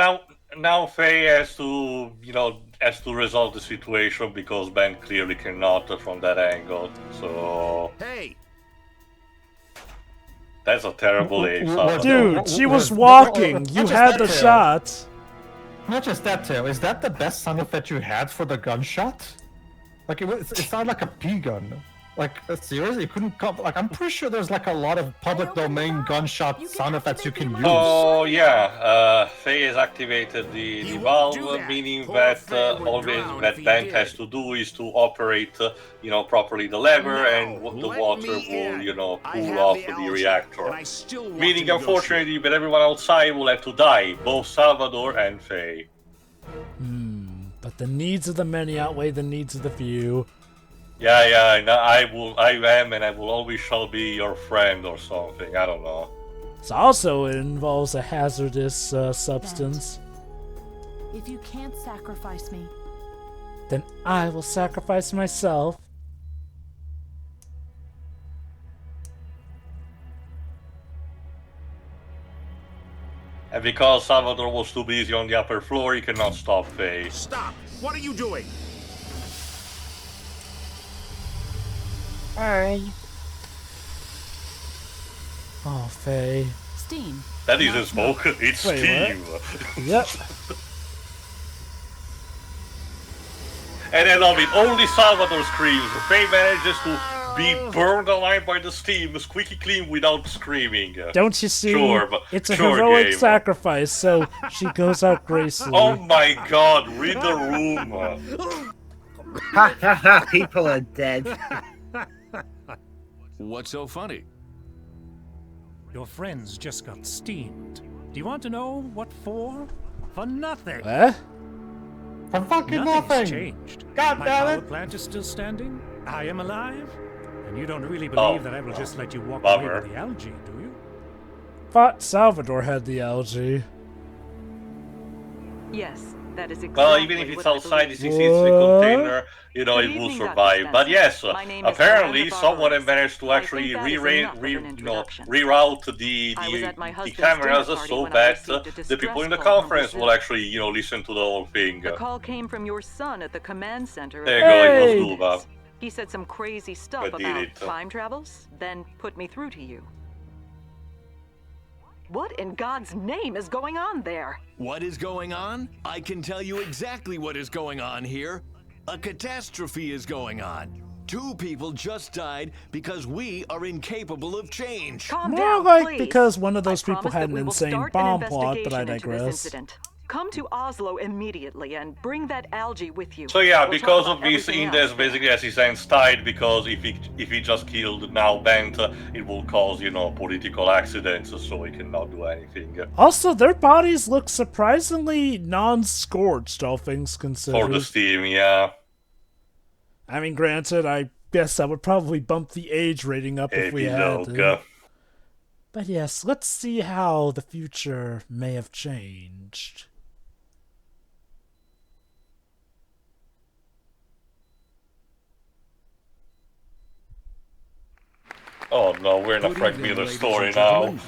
now Faye has to, has to resolve the situation because Ben clearly cannot from that angle. So Hey! that's a terrible aim. Dude, she was walking. You had the shot. Not just that, Tail. Is that the best sound effect you had for the gunshot? Like, it sounded like a pea gun. Like, seriously, you couldn't come. Like, I'm pretty sure there's like a lot of public domain gunshot sound effects you can use. Oh yeah, Faye has activated the valve, do that. meaning Poor that Faye would always drown that if he Bent did. has to do is to operate, properly the lever, No, and the let water me in. will, I cool have off the the algae, reactor. and I still want Meaning, to unfortunately, that everyone outside will have to die, both Salvador and Faye. But the needs of the many outweigh the needs of the few. Yeah, and I am, and I will always shall be your friend or something. I don't know. It also involves a hazardous substance. If you can't sacrifice me, Then I will sacrifice myself. And because Salvador was too busy on the upper floor, he cannot stop Faye. Stop! What are you doing? Hi. Oh, Faye. steam. That isn't smoke, it's Wait, steam. Yep. And I love it, only Salvador screams. Faye manages to be burned alive by the steam, squeaky clean without screaming. Don't you see? Sure, but It's a sure heroic game. sacrifice, so she goes out gracefully. Oh my god, read the room. Ha ha ha, people are dead. What's so funny? Your friends just got steamed. Do you want to know what for? For nothing. Eh? For fucking Nothing's nothing. changed. God My damn power it. plant is still standing. I am alive. And you don't really Oh, believe that I will just let you walk bummer. away with the algae, do you? Thought Salvador had the algae. Yes, that is exactly Well, even if it's what I outside, believe. since it's a container, Good it will evening, Dr. survive. But yes, My name is apparently Miranda someone Barnes. managed to I actually think that is enough of an introduction. reroute the I was at my husband's cameras dinner party so when I that received a the distress people in the call from conference will Brazil. actually, listen to the whole thing. The call came from your son at the command center. There you go, it Hey! was Duba. He said some crazy stuff I did about it. time travels, then put me through to you. What in God's name is going on there? What is going on? I can tell you exactly what is going on here. A catastrophe is going on. 2 people just died because we are incapable of change. Calm More down, like please. because one of those I people promise had that an we will insane start bomb an plot, but I investigation into this digress. incident. Come to Oslo immediately and bring that algae with you. So yeah, We'll because talk of about this, everything Indes else. basically has his hands tied, because if he just killed now Bent, it will cause, political accidents, so he cannot do anything. Also, their bodies look surprisingly non-scorched, all things considered. For the steam, yeah. I mean, granted, I guess I would probably bump the age rating up if we had Epilogue. to. But yes, let's see how the future may have changed. Oh no, we're in a Good Frank evening, Miller ladies story and now. gentlemen.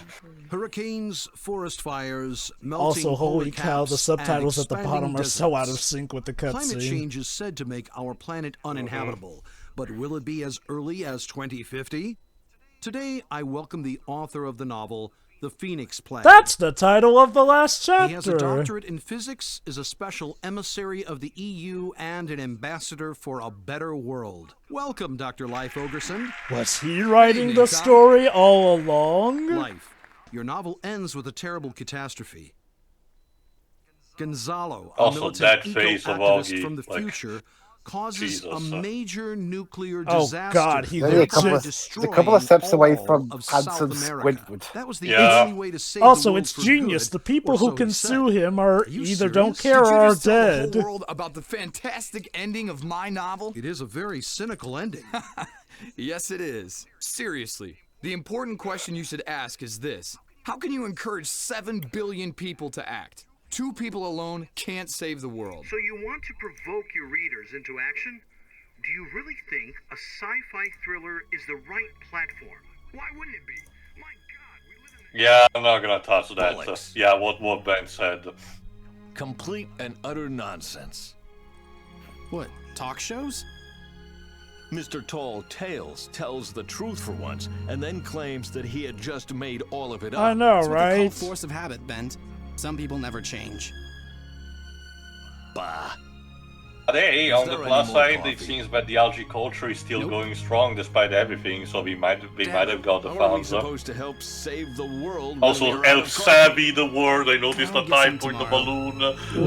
Hurricanes, forest fires, melting Also, holy polar cow, the caps, subtitles and at the bottom are expanding so out of deserts. sync with the Climate cutscene. change is said to make our planet uninhabitable, but will it be as early as 2050? Today, I welcome the author of the novel, the Phoenix Plague. That's the title of the last chapter. He has a doctorate in physics, is a special emissary of the EU, and an ambassador for a better world. Welcome, Dr. Life Ogerson. Was he writing the story all along? Life, your novel ends with a terrible catastrophe. Gonzalo, a Also, that militant face of eco-activist Augie, from the like, future, causes a Jesus. major nuclear Oh, disaster. God, he Only looks a couple of steps away from of handsome South America. Squidward. That was the Yeah. only way to save Also, the world it's for genius. good, The people or who so can he said. sue him are you either don't serious? care Did you or are just tell the dead. whole world about the fantastic ending of my novel? It is a very cynical ending. Yes, it is. Seriously, the important question you should ask is this. How can you encourage 7 billion people to act? 2 people alone can't save the world. So you want to provoke your readers into action? Do you really think a sci-fi thriller is the right platform? Why wouldn't it be? My God, we live in... Yeah, I'm not gonna touch that. Bollocks. Yeah, what Ben said. Complete and utter nonsense. What, talk shows? Mr. Tall Tales tells the truth for once, and then claims that he had just made all of it up. I know, It's what they call right? force of habit, Bent. Some people never change. Bah. But hey, Is on the there plus any more side, coffee? it seems that the algae culture is still Nope. going strong despite everything, so we might have got the How are we funds. supposed to help save the world when Also, we're out help of savvy the world. I noticed the I'll get some typo in the tomorrow. balloon.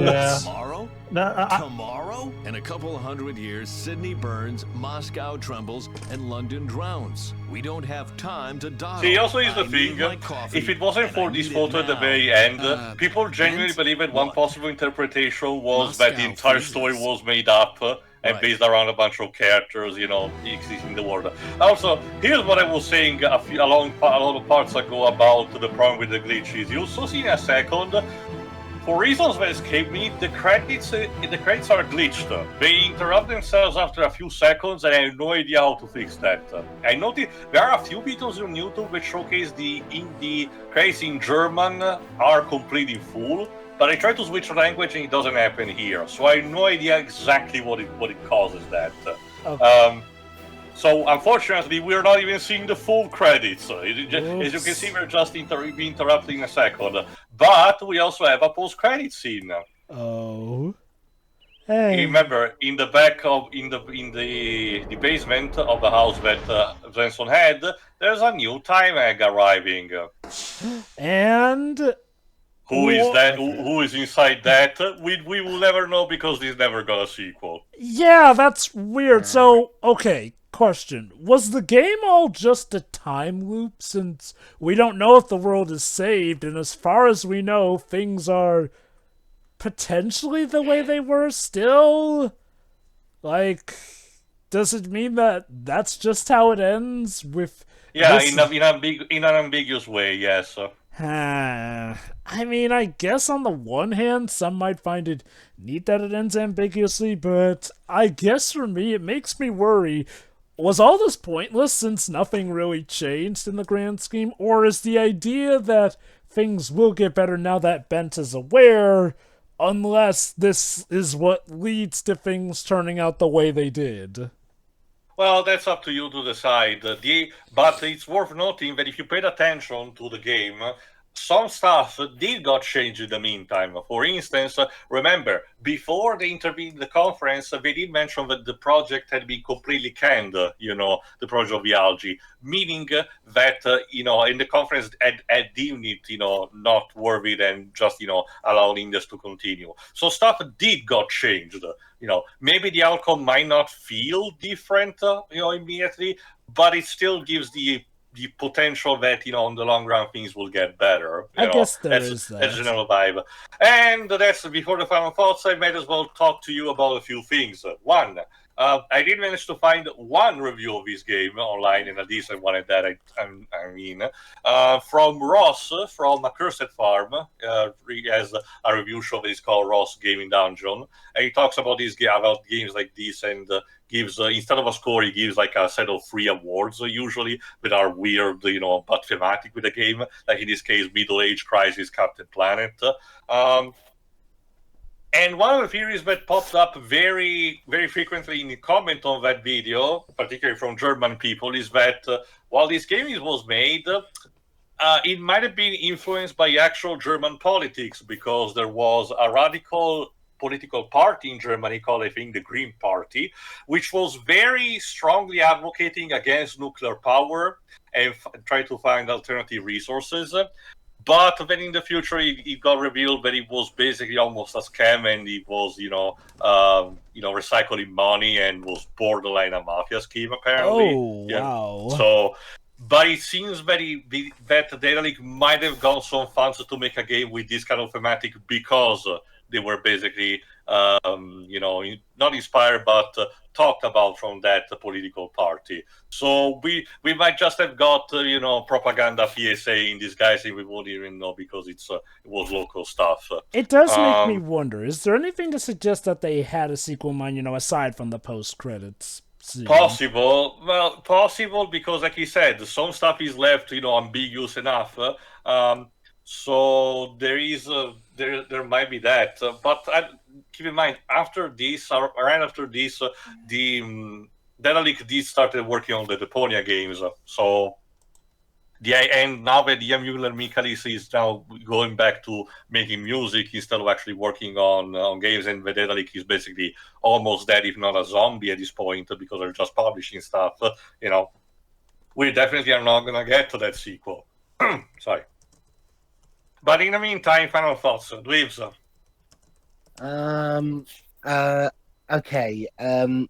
Yeah. Tomorrow? No, Tomorrow? In a couple 100 years, Sydney burns, Moscow trembles, and London drowns. We don't have time to dawdle. See, also is the I need thing, my coffee, if it wasn't and for I this need photo it at the now. very end, people genuinely Bent? believe that one What? possible interpretation was that the Moscow entire freezes. story was made up and Right. based around a bunch of characters, existing in the world. Also, here's what I was saying a lot of parts ago about the problem with the glitches. You'll also see in a second. For reasons that escape me, the credits are glitched. They interrupt themselves after a few seconds, and I have no idea how to fix that. I noticed there are a few videos on YouTube that showcase the credits in German are completely full, but I try to switch the language and it doesn't happen here. So I have no idea exactly what it causes that. Okay. So unfortunately, we're not even seeing the full credits. As you can see, we're just interrupting in a second. But we also have a post-credit scene. Oh. Hey. Remember, in the back of in the basement of the house that Jensen had, there's a new time egg arriving. And who is that? Who is inside that? We will never know because this never got a sequel. Yeah, that's weird. So, okay, question. Was the game all just a time loop since we don't know if the world is saved, and as far as we know, things are potentially the way they were still? Like, does it mean that that's just how it ends with... Yeah, this... in an ambiguous way, yes. I mean, I guess on the one hand, some might find it neat that it ends ambiguously, but I guess for me, it makes me worry. Was all this pointless since nothing really changed in the grand scheme? Or is the idea that things will get better now that Bent is aware, unless this is what leads to things turning out the way they did? Well, that's up to you to decide. But it's worth noting that if you paid attention to the game, some stuff did got changed in the meantime. For instance, remember, before they intervened in the conference, they did mention that the project had been completely canned, the project of the algae, meaning that, in the conference had deemed it, not worth it and just, allowing this to continue. So stuff did got changed. Maybe the outcome might not feel different, immediately, but it still gives the potential that, in the long run, things will get better. I guess that's a general vibe. And that's, before the final thoughts, I might as well talk to you about a few things. One, I did manage to find one review of this game online, and a decent one at that, from Ross, from A Cursed Farm. He has a review show that is called Ross Gaming Dungeon, and he talks about about games like this, and gives, instead of a score, he gives like a set of 3 awards, usually, that are weird, but thematic with the game, like in this case, Middle Age Crisis, Captain Planet. And one of the theories that popped up very, very frequently in the comment on that video, particularly from German people, is that while this game was made, it might have been influenced by actual German politics, because there was a radical political party in Germany called, I think, the Green Party, which was very strongly advocating against nuclear power and trying to find alternative resources. But then in the future, it got revealed that it was basically almost a scam, and it was, recycling money, and was borderline a mafia scheme, apparently. Oh, wow. So, but it seems that Daedalic might have gone some funds to make a game with this kind of thematic, because they were basically, not inspired, but talked about from that political party. So we might just have got, propaganda PSA in disguise, and we won't even know, because it was local stuff. It does make me wonder, is there anything to suggest that they had a sequel in mind, aside from the post-credits scene? Possible. Well, possible, because like you said, some stuff is left, ambiguous enough. So there is there might be that, but keep in mind, after this, right after this, the Daedalic did started working on the Deponia games. So and now that Ian Mueller-Mikalis is now going back to making music instead of actually working on games, and the Daedalic is basically almost dead, if not a zombie at this point, because they're just publishing stuff. We definitely are not gonna get to that sequel. Sorry. But in the meantime, final thoughts, Dweebs. Okay. The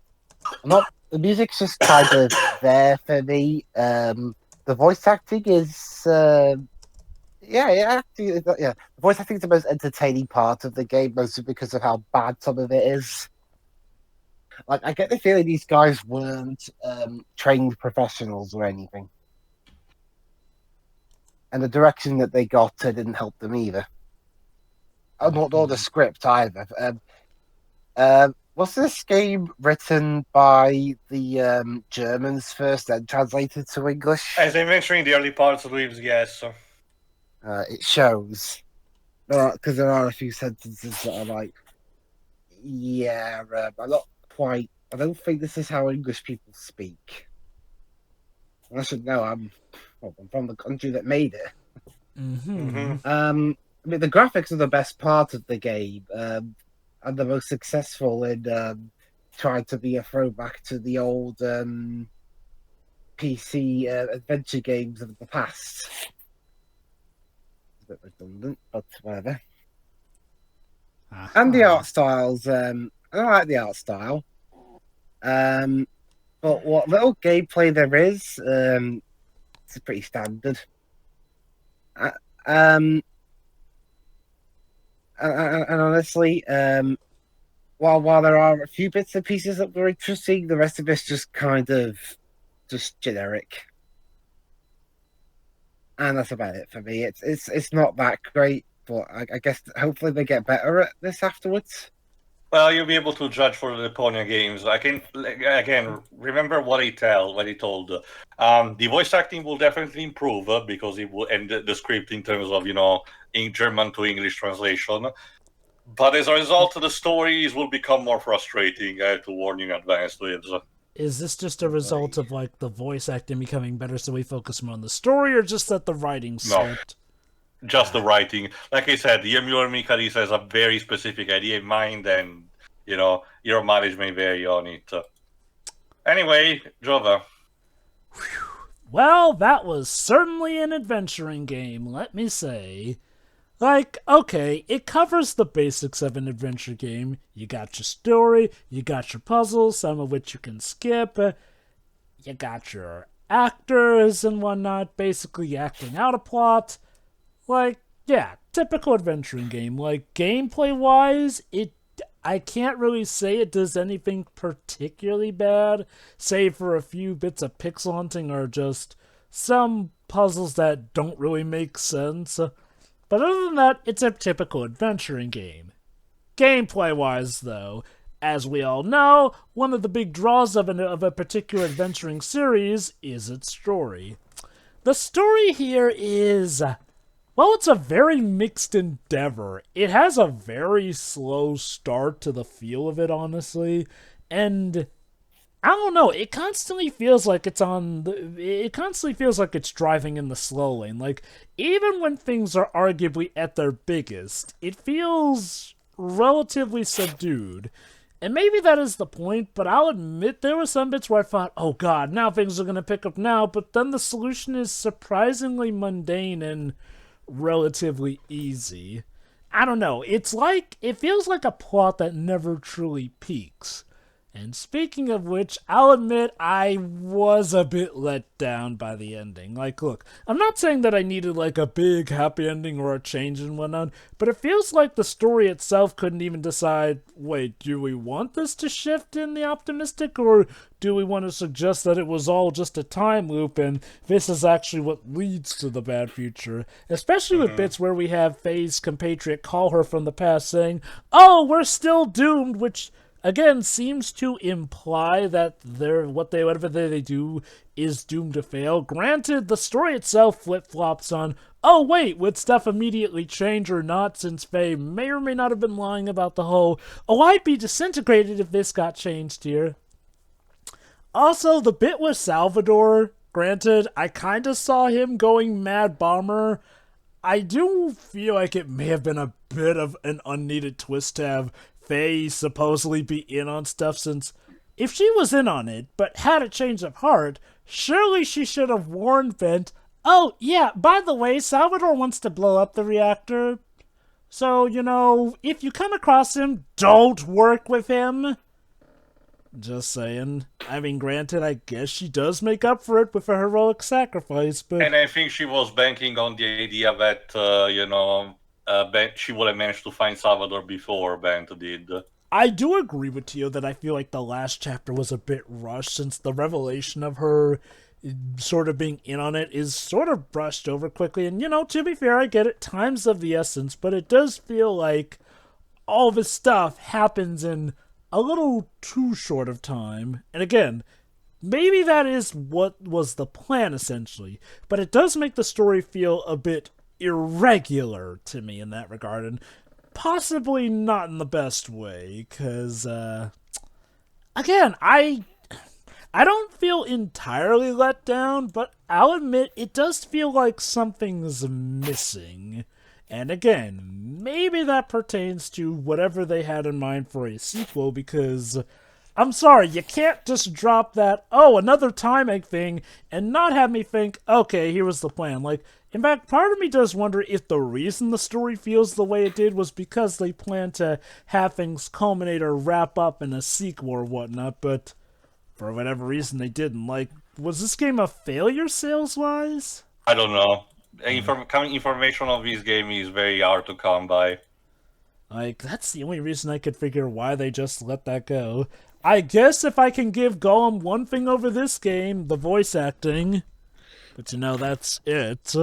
music's just kind of there for me. The voice acting is, the voice acting is the most entertaining part of the game, mostly because of how bad some of it is. Like, I get the feeling these guys weren't trained professionals or anything. And the direction that they got didn't help them either. Nor the script either. Was this game written by the Germans first, then translated to English? As I mentioned in the early parts of Dweebs, yes. It shows. Because there are a few sentences that are like, I'm not quite... I don't think this is how English people speak. I should know, I'm from the country that made it. The graphics are the best part of the game, and the most successful in trying to be a throwback to the old PC adventure games of the past. A bit redundant, but whatever. And the art styles, I like the art style. But what little gameplay there is, it's pretty standard. And honestly, while there are a few bits and pieces that were interesting, the rest of it's just kind of just generic. And that's about it for me. It's not that great, but I guess hopefully they get better at this afterwards. Well, you'll be able to judge for the Deponia games. I can, again, remember what he told. The voice acting will definitely improve, because it will, and the script in terms of, in German to English translation. But as a result, the stories will become more frustrating. I have to warn you in advance, Dweebs. Is this just a result of, like, the voice acting becoming better so we focus more on the story, or just that the writing slipped? Just the writing. Like I said, Ian Mueller-Mikalis has a very specific idea in mind, and, your mileage may vary on it. Anyway, Jova. Well, that was certainly an adventuring game, let me say. Like, okay, it covers the basics of an adventure game. You got your story, you got your puzzles, some of which you can skip. You got your actors and whatnot, basically acting out a plot. Like, yeah, typical adventuring game. Like, gameplay-wise, I can't really say it does anything particularly bad, save for a few bits of pixel hunting or just some puzzles that don't really make sense. But other than that, it's a typical adventuring game. Gameplay-wise, though, as we all know, one of the big draws of a particular adventuring series is its story. The story here is... well, it's a very mixed endeavor. It has a very slow start to the feel of it, honestly, and I don't know. It constantly feels like it constantly feels like it's driving in the slow lane. Like, even when things are arguably at their biggest, it feels relatively subdued. And maybe that is the point, but I'll admit there were some bits where I thought, oh god, now things are going to pick up now, but then the solution is surprisingly mundane and relatively easy. I don't know. It feels like a plot that never truly peaks. And speaking of which, I'll admit I was a bit let down by the ending. Like, look, I'm not saying that I needed, like, a big happy ending or a change and whatnot, but it feels like the story itself couldn't even decide, wait, do we want this to shift in the optimistic, or do we want to suggest that it was all just a time loop and this is actually what leads to the bad future? Especially with bits where we have Fay's compatriot call her from the past saying, oh, we're still doomed, which again seems to imply that whatever they do is doomed to fail. Granted, the story itself flip-flops on, oh wait, would stuff immediately change or not, since Fay may or may not have been lying about the whole, oh, I'd be disintegrated if this got changed here. Also, the bit with Salvador, granted, I kinda saw him going mad bomber. I do feel like it may have been a bit of an unneeded twist to have Fay supposedly be in on stuff, since if she was in on it, but had a change of heart, surely she should have warned Bent, oh yeah, by the way, Salvador wants to blow up the reactor, so, if you come across him, don't work with him. Just saying. I mean, granted, I guess she does make up for it with a heroic sacrifice, but... And I think she was banking on the idea that, Bent, she would have managed to find Salvador before Bent did. I do agree with Tio that I feel like the last chapter was a bit rushed, since the revelation of her sort of being in on it is sort of brushed over quickly. And, to be fair, I get it, time's of the essence, but it does feel like all this stuff happens in a little too short of time. And again, maybe that is what was the plan, essentially, but it does make the story feel a bit irregular to me in that regard, and possibly not in the best way, because, again, I don't feel entirely let down, but I'll admit it does feel like something's missing. And again, maybe that pertains to whatever they had in mind for a sequel, because I'm sorry, you can't just drop that, oh, another time egg thing, and not have me think, okay, here was the plan. Like, in fact, part of me does wonder if the reason the story feels the way it did was because they planned to have things culminate or wrap up in a sequel or whatnot, but for whatever reason they didn't. Like, was this game a failure sales-wise? I don't know. Information on this game is very hard to come by. Like, that's the only reason I could figure why they just let that go. I guess if I can give Gollum one thing over this game, the voice acting. But that's it.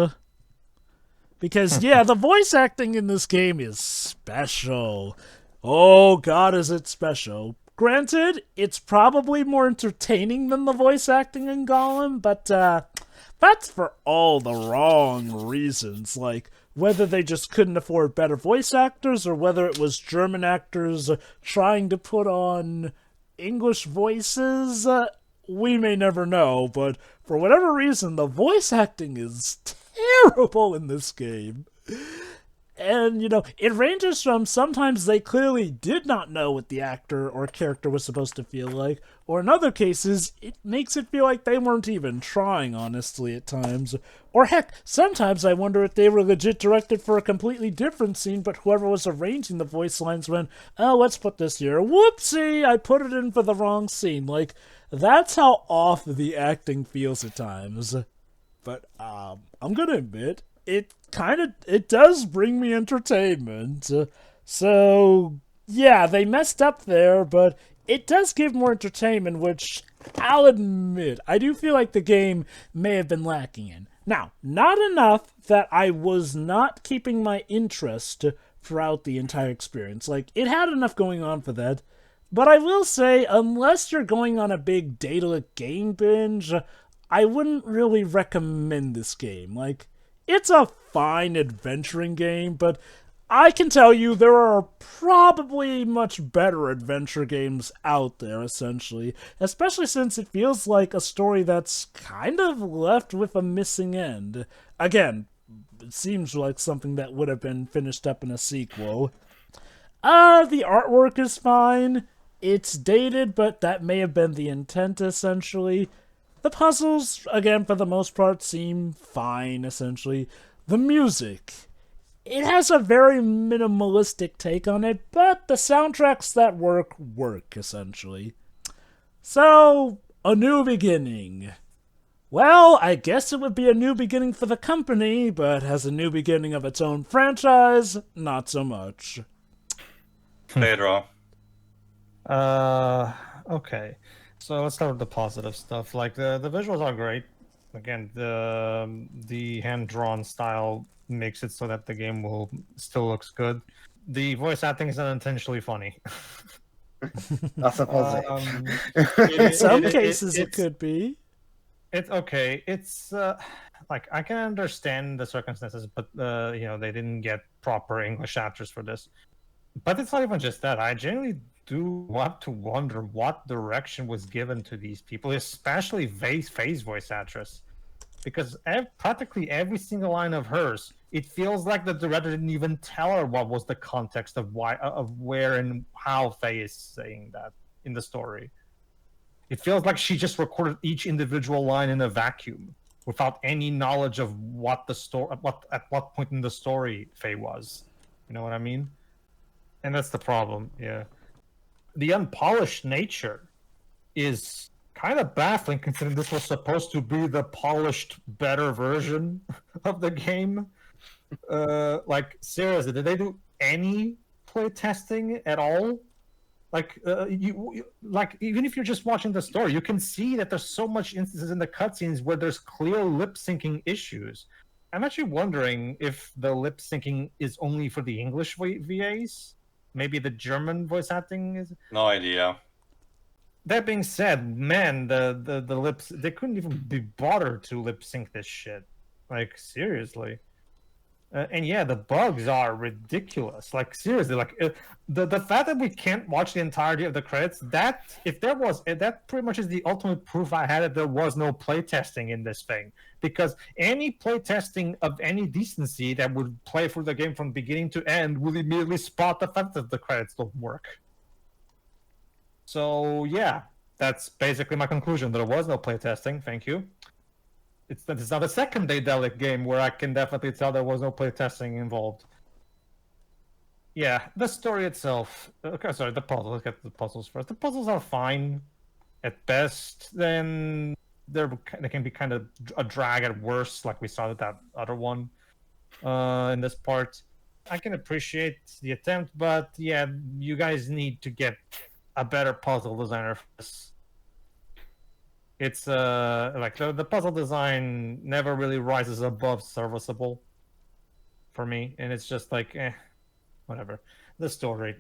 Because, yeah, the voice acting in this game is special. Oh god, is it special. Granted, it's probably more entertaining than the voice acting in Gollum, but, that's for all the wrong reasons, like whether they just couldn't afford better voice actors or whether it was German actors trying to put on English voices. We may never know, but for whatever reason, the voice acting is terrible in this game. And, it ranges from sometimes they clearly did not know what the actor or character was supposed to feel like, or in other cases, it makes it feel like they weren't even trying, honestly, at times. Or heck, sometimes I wonder if they were legit directed for a completely different scene, but whoever was arranging the voice lines went, oh, let's put this here. Whoopsie, I put it in for the wrong scene. Like, that's how off the acting feels at times. But, I'm gonna admit, it does bring me entertainment. So, yeah, they messed up there, but it does give more entertainment, which I'll admit, I do feel like the game may have been lacking in. Now, not enough that I was not keeping my interest throughout the entire experience. Like, it had enough going on for that. But I will say, unless you're going on a big Daedalic game binge, I wouldn't really recommend this game. Like, it's a fine adventuring game, but I can tell you there are probably much better adventure games out there, essentially, especially since it feels like a story that's kind of left with a missing end. Again, it seems like something that would have been finished up in a sequel. The artwork is fine. It's dated, but that may have been the intent, essentially. The puzzles, again, for the most part, seem fine, essentially. The music. It has a very minimalistic take on it, but the soundtracks that work, essentially. So, a new beginning. Well, I guess it would be a new beginning for the company, but as a new beginning of its own franchise, not so much. Pedro. Okay. So let's start with the positive stuff. Like the visuals are great. Again, the hand-drawn style makes it so that the game will still looks good. The voice acting is unintentionally funny. That's a positive. In some cases, it could be. It's okay. It's like I can understand the circumstances, but you know, they didn't get proper English actors for this. But it's not even just that. I genuinely do want to wonder what direction was given to these people, especially Faye's voice actress, because practically every single line of hers, it feels like the director didn't even tell her what was the context of where and how Faye is saying that in the story. It feels like she just recorded each individual line in a vacuum without any knowledge of what the story, at what point in the story Faye was. You know what I mean? And that's the problem. Yeah, the unpolished nature is kind of baffling, considering this was supposed to be the polished, better version of the game. Like, seriously, did they do any play testing at all? Like, like, even if you're just watching the story, you can see that there's so much instances in the cutscenes where there's clear lip syncing issues. I'm actually wondering if the lip syncing is only for the English VAs. Maybe the German voice acting is. No idea. That being said, man, the lips, they couldn't even be bothered to lip sync this shit. Like, seriously. And yeah, the bugs are ridiculous. Like, seriously, like the fact that we can't watch the entirety of the credits, that pretty much is the ultimate proof I had that there was no playtesting in this thing. Because any playtesting of any decency that would play through the game from beginning to end would immediately spot the fact that the credits don't work. So yeah, that's basically my conclusion. There was no playtesting. Thank you. It's not a second Daedalic game where I can definitely tell there was no playtesting involved. Yeah, the story itself. Okay, sorry, the puzzles. Let's get to the puzzles first. The puzzles are fine at best. Then they can be kind of a drag at worst, like we saw with that other one in this part. I can appreciate the attempt, but yeah, you guys need to get a better puzzle designer for this. It's like the puzzle design never really rises above serviceable for me, and it's just like whatever. The story,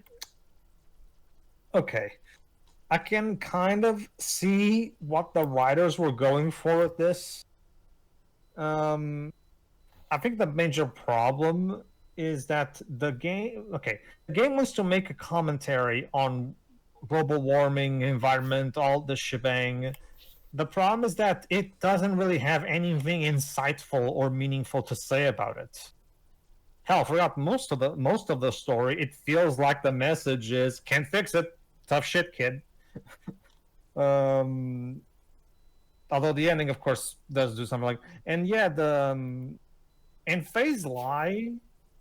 okay, I can kind of see what the writers were going for with this. I think the major problem is that the game wants to make a commentary on global warming, environment, all the shebang. The problem is that it doesn't really have anything insightful or meaningful to say about it. Hell, throughout most of the story, it feels like the message is can't fix it, tough shit, kid. Although the ending, of course, does do something like, and yeah, and Faye's lie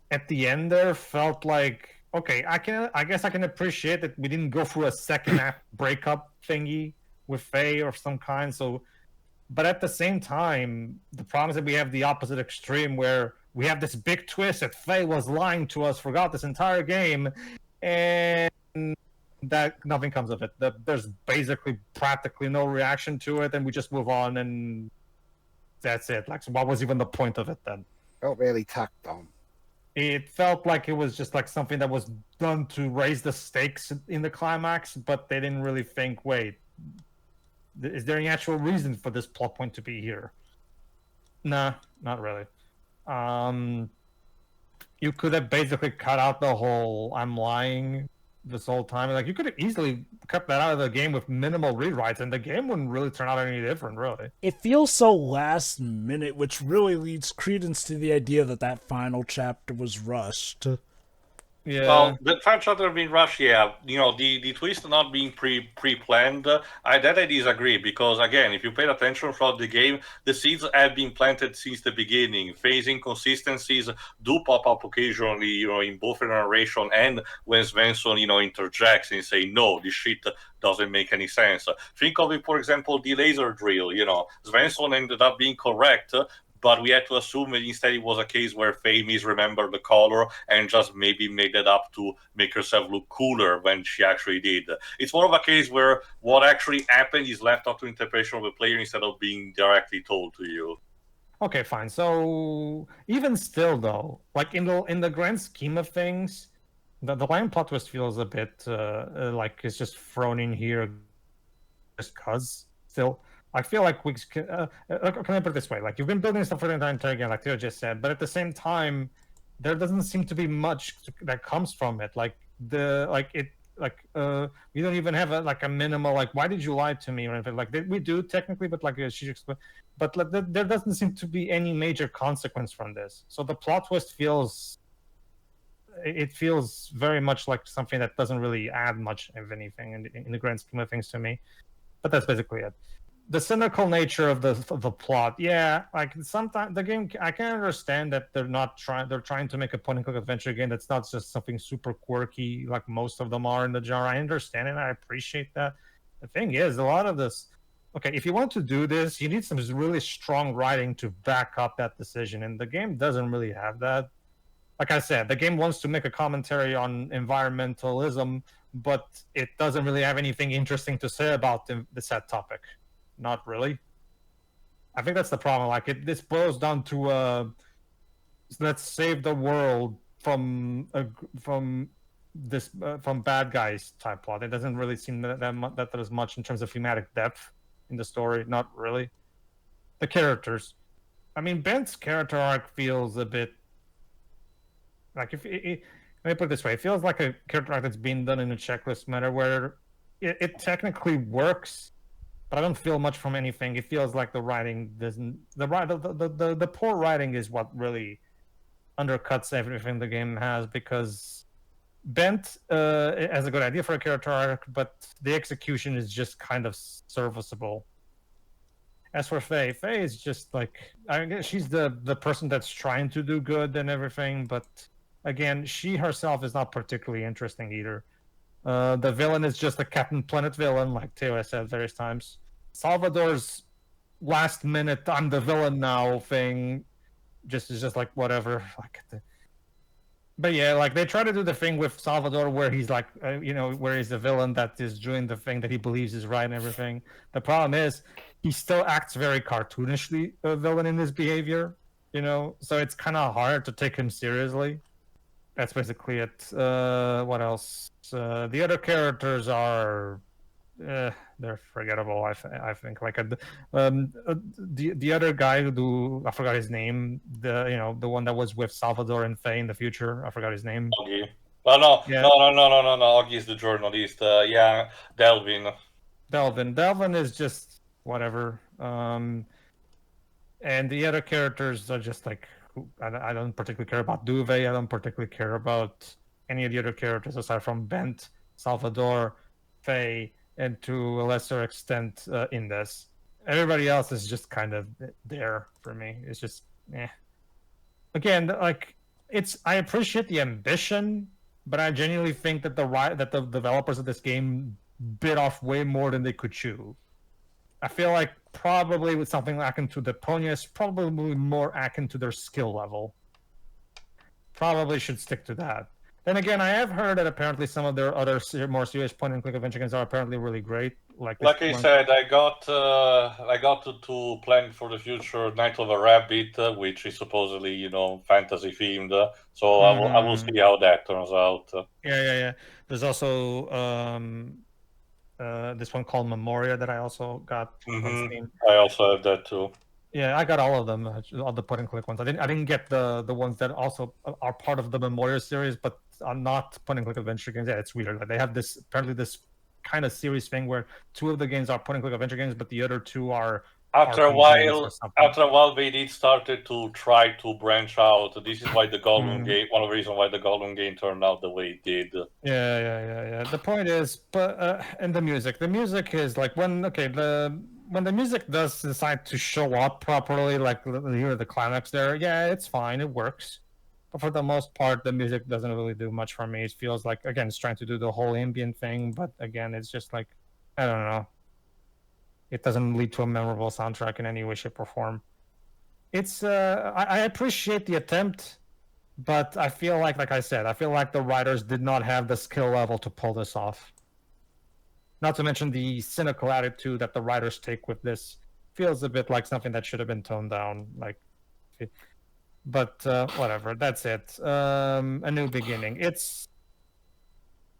at the end there felt like, okay, I guess I can appreciate that we didn't go through a second act breakup thingy with Faye or some kind. So, but at the same time, the problem is that we have the opposite extreme where we have this big twist that Faye was lying to us throughout this entire game, and that nothing comes of it. There's basically practically no reaction to it, and we just move on, and that's it. Like, so what was even the point of it then? Felt really tacked on. It felt like it was just like something that was done to raise the stakes in the climax, but they didn't really think, wait, is there any actual reason for this plot point to be here? Nah, not really. you could have basically cut out the whole "I'm lying" this whole time. Like you could have easily cut that out of the game with minimal rewrites, and the game wouldn't really turn out any different, really. It feels so last minute, which really leads credence to the idea that that final chapter was rushed. Yeah. Well, the final chapter being rushed, yeah. The twist not being pre-planned, that I disagree, because again, if you paid attention throughout the game, the seeds have been planted since the beginning. Phase inconsistencies do pop up occasionally, in both the narration and when Svensson, interjects and say, no, this shit doesn't make any sense. Think of it, for example, the laser drill. Svensson ended up being correct, but we had to assume that instead it was a case where Faye misremembered the color and just maybe made it up to make herself look cooler when she actually did. It's more of a case where what actually happened is left up to interpretation of the player instead of being directly told to you. Okay, fine. So even still, though, like in the grand scheme of things, the line plot twist feels a bit like it's just thrown in here just cause. Still, I feel like we can I put it this way: like you've been building stuff for the entire game, like Theo just said, but at the same time, there doesn't seem to be much that comes from it. Like we don't even have a minimal why did you lie to me or anything. Like we do technically, but she explained. But there doesn't seem to be any major consequence from this. So the plot twist feels very much like something that doesn't really add much of anything in the grand scheme of things to me. But that's basically it. The cynical nature of the plot, yeah, like sometimes the game, I can understand that they're trying to make a point and click adventure game that's not just something super quirky like most of them are in the genre. I understand it, I appreciate that. The thing is, a lot of this, okay, if you want to do this, you need some really strong writing to back up that decision, and the game doesn't really have that. Like I said, the game wants to make a commentary on environmentalism, but it doesn't really have anything interesting to say about the said topic. Not really. I think that's the problem. This boils down to let's save the world from bad guys type plot. It doesn't really seem that there's much in terms of thematic depth in the story. Not really. The characters. I mean, Bent's character arc feels a bit like let me put it this way: it feels like a character arc that's being done in a checklist manner, where it technically works. But I don't feel much from anything. It feels like the writing doesn't. The poor writing is what really undercuts everything the game has, because Bent has a good idea for a character arc, but the execution is just kind of serviceable. As for Fay is just she's the person that's trying to do good and everything, but again, she herself is not particularly interesting either. The villain is just a Captain Planet villain, like Theo has said various times. Salvador's last minute "I'm the villain now" thing is just like whatever. But yeah, they try to do the thing with Salvador where he's where he's the villain that is doing the thing that he believes is right and everything. The problem is he still acts very cartoonishly a villain in his behavior, so it's kind of hard to take him seriously. That's basically it. What else? The other characters are they're forgettable. I think the other guy who I forgot his name. The one that was with Salvador and Fay in the future. I forgot his name. Augie. Well, no. Augie is the journalist. Yeah, Delvin. Delvin is just whatever. And the other characters are just I don't particularly care about Duve. I don't particularly care about any of the other characters aside from Bent, Salvador, Fay, and to a lesser extent Indes. Everybody else is just kind of there for me. It's just Again, I appreciate the ambition, but I genuinely think that the developers of this game bit off way more than they could chew. I feel like probably with something akin to the Ponius, probably more akin to their skill level. Probably should stick to that. Then again, I have heard that apparently some of their other more serious point-and-click adventure games are apparently really great. Like I said, I got to plan for the future Night of a Rabbit, which is supposedly fantasy themed. So I will see how that turns out. Yeah. There's also this one called Memoria that I also got on Steam. I also have that too. Yeah, I got all of them, all the point-and-click ones. I didn't get the ones that also are part of the Memorial series, but are not point-and-click adventure games. Yeah, it's weird. Like, they have this apparently this kind of series thing where 2 of the games are point-and-click adventure games, but the other 2 are After a RPGs or something. while, they did started to try to branch out. This is why the Gollum Mhm. game, one of the reasons why the Gollum game turned out the way it did. Yeah. The point is, but and the music is like when the music does decide to show up properly, like here the climax there, yeah, it's fine, it works. But for the most part, the music doesn't really do much for me. It feels like, again, it's trying to do the whole ambient thing, but again, it's just like, I don't know. It doesn't lead to a memorable soundtrack in any way, shape, or form. It's I appreciate the attempt, but I feel like I said, I feel like the writers did not have the skill level to pull this off. Not to mention the cynical attitude that the writers take with this feels a bit like something that should have been toned down. But whatever, that's it. A new beginning. It's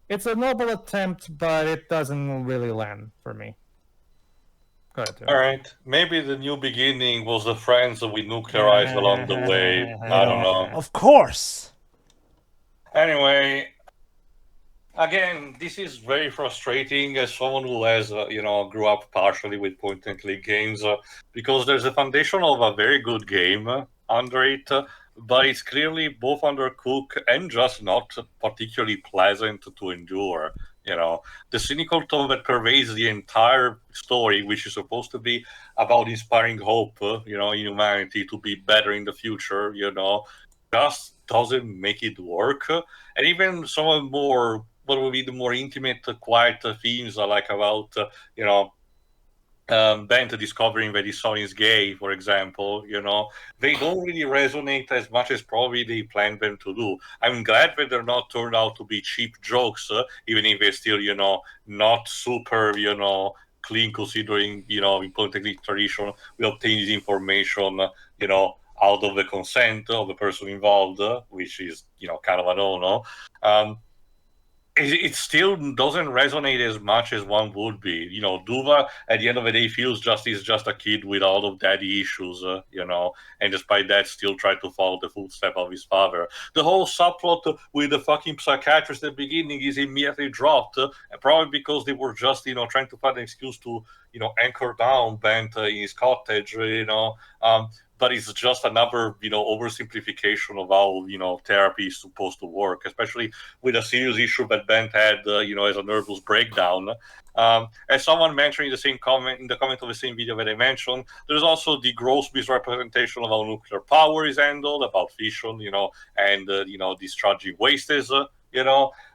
a noble attempt, but it doesn't really land for me. Go ahead, Tim. All right, maybe the new beginning was the friends we nuclearized along the way. I don't know. Of course. Anyway, again, this is very frustrating as someone who has, grew up partially with point-and-click games, because there's a foundation of a very good game under it, but it's clearly both undercooked and just not particularly pleasant to endure. The cynical tone that pervades the entire story, which is supposed to be about inspiring hope, in humanity to be better in the future, just doesn't make it work. And even some of what would be the more intimate, quiet themes, like about, Bent discovering that his son is gay, for example, they don't really resonate as much as probably they planned them to do. I'm glad that they're not turned out to be cheap jokes, even if they're still, not super, clean, considering, in political tradition, we obtain this information, out of the consent of the person involved, which is, kind of a no-no. It still doesn't resonate as much as one would be. Duva at the end of the day is just a kid with all of daddy issues, and despite that still try to follow the footsteps of his father. The whole subplot with the fucking psychiatrist at the beginning is immediately dropped, probably because they were just, trying to find an excuse to, anchor down Bent in his cottage, but it's just another, oversimplification of how, therapy is supposed to work, especially with a serious issue that Bent had, as a nervous breakdown. As someone mentioned in the comment of the same video that I mentioned, there's also the gross misrepresentation of how nuclear power is handled, about fission, and, discharging wastes,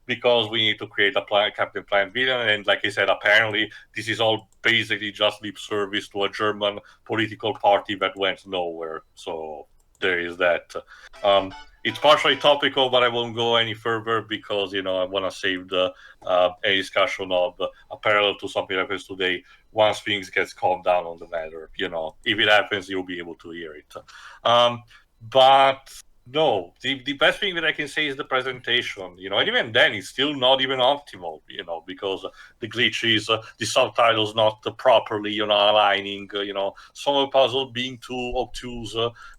because we need to create a Captain Planet villain. And like I said, apparently this is all basically just lip service to a German political party that went nowhere. So there is that. It's partially topical, but I won't go any further because, I want to save the a discussion of a parallel to something that happens today once things gets calmed down on the matter. If it happens, you'll be able to hear it. But no, the best thing that I can say is the presentation, and even then it's still not even optimal, because the glitches, the subtitles not properly, aligning, some of the puzzle being too obtuse,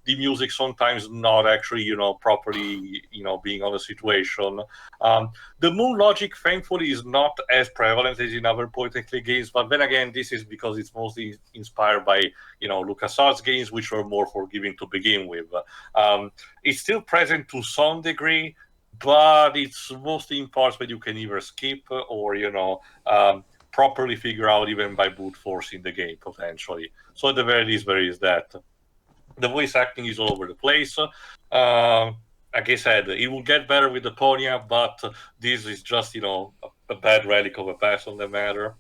the music sometimes not actually, properly, being on the situation. The moon logic, thankfully, is not as prevalent as in other point-and-click games, but then again, this is because it's mostly inspired by, LucasArts games, which were more forgiving to begin with. It's still present to some degree, but it's mostly in parts that you can either skip or, properly figure out even by brute force in the game, potentially. So at the very least, there is that. The voice acting is all over the place. Like I said, it will get better with the Ponya, but this is just, a bad relic of a past on the matter.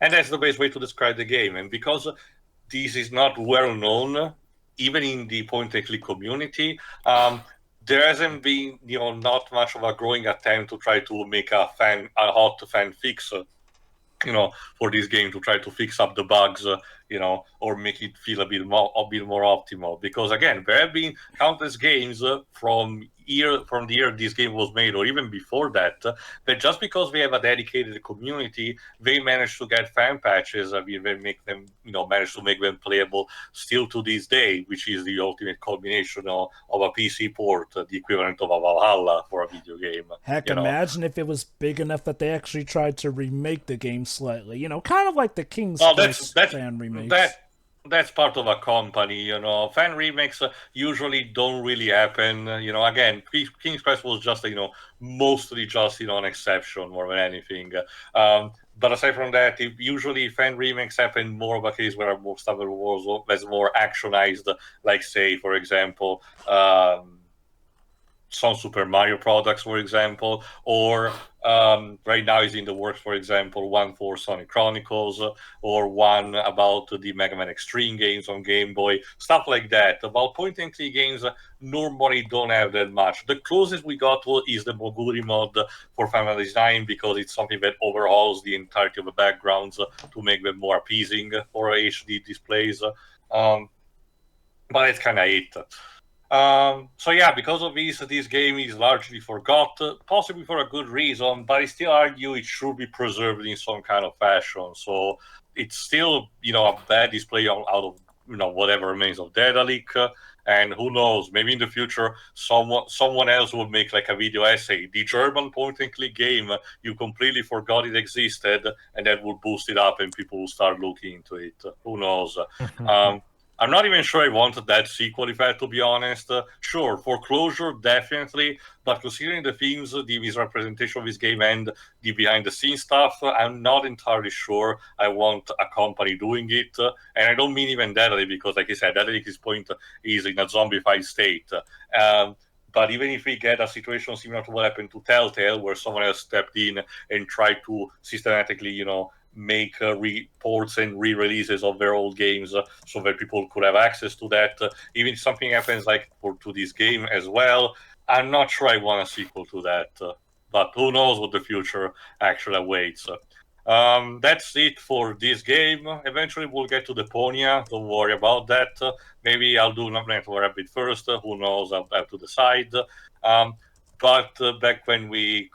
And that's the best way to describe the game. And because this is not well known, even in the point-and-click community, there hasn't been, not much of a growing attempt to try to make a hot fan fix, for this game, to try to fix up the bugs, or make it feel a bit more optimal. Because again, there have been countless games from the year this game was made, or even before that, that just because they have a dedicated community, they manage to get fan patches. I mean, they make them, manage to make them playable still to this day, which is the ultimate culmination of a PC port, the equivalent of a Valhalla for a video game. Heck, imagine if it was big enough that they actually tried to remake the game slightly. Kind of like the King's Quest fan remakes. That's part of a company, Fan remakes usually don't really happen. Again, King's Quest was just, mostly just, an exception more than anything. But aside from that, usually fan remakes happen more of a case where most of the world is more actionized, like, say, for example, some Super Mario products, for example, or right now is in the works, for example, one for Sonic Chronicles, or one about the Mega Man Extreme games on Game Boy, stuff like that. About point-and-click games, normally don't have that much. The closest we got to is the Moguri mod for Final Fantasy IX, because it's something that overhauls the entirety of the backgrounds to make them more appeasing for HD displays. But it's kind of it. So yeah, because of this game is largely forgot, possibly for a good reason, but I still argue it should be preserved in some kind of fashion. So it's still, a bad display out of, whatever remains of Daedalic, and who knows, maybe in the future someone else will make like a video essay, the German point-and-click game, you completely forgot it existed, and that will boost it up and people will start looking into it. Who knows? I'm not even sure I wanted that sequel, if I had to be honest. Sure, foreclosure, definitely, but considering the themes, the misrepresentation of this game, and the behind-the-scenes stuff, I'm not entirely sure I want a company doing it. And I don't mean even Daedalic, because, like I said, Daedalic's point is in a zombified state. But even if we get a situation similar to what happened to Telltale, where someone else stepped in and tried to systematically, make reports and re-releases of their old games so that people could have access to that. Even if something happens like to this game as well, I'm not sure I want a sequel to that. But who knows what the future actually awaits. That's it for this game. Eventually we'll get to Deponia, don't worry about that. Maybe I'll do Network Rabbit first, who knows, I'll have to decide. But back when we,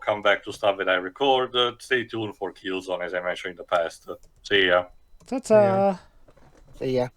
come back to stuff that I record, stay tuned for Killzone, as I mentioned in the past. See ya. Ta-ta. See ya.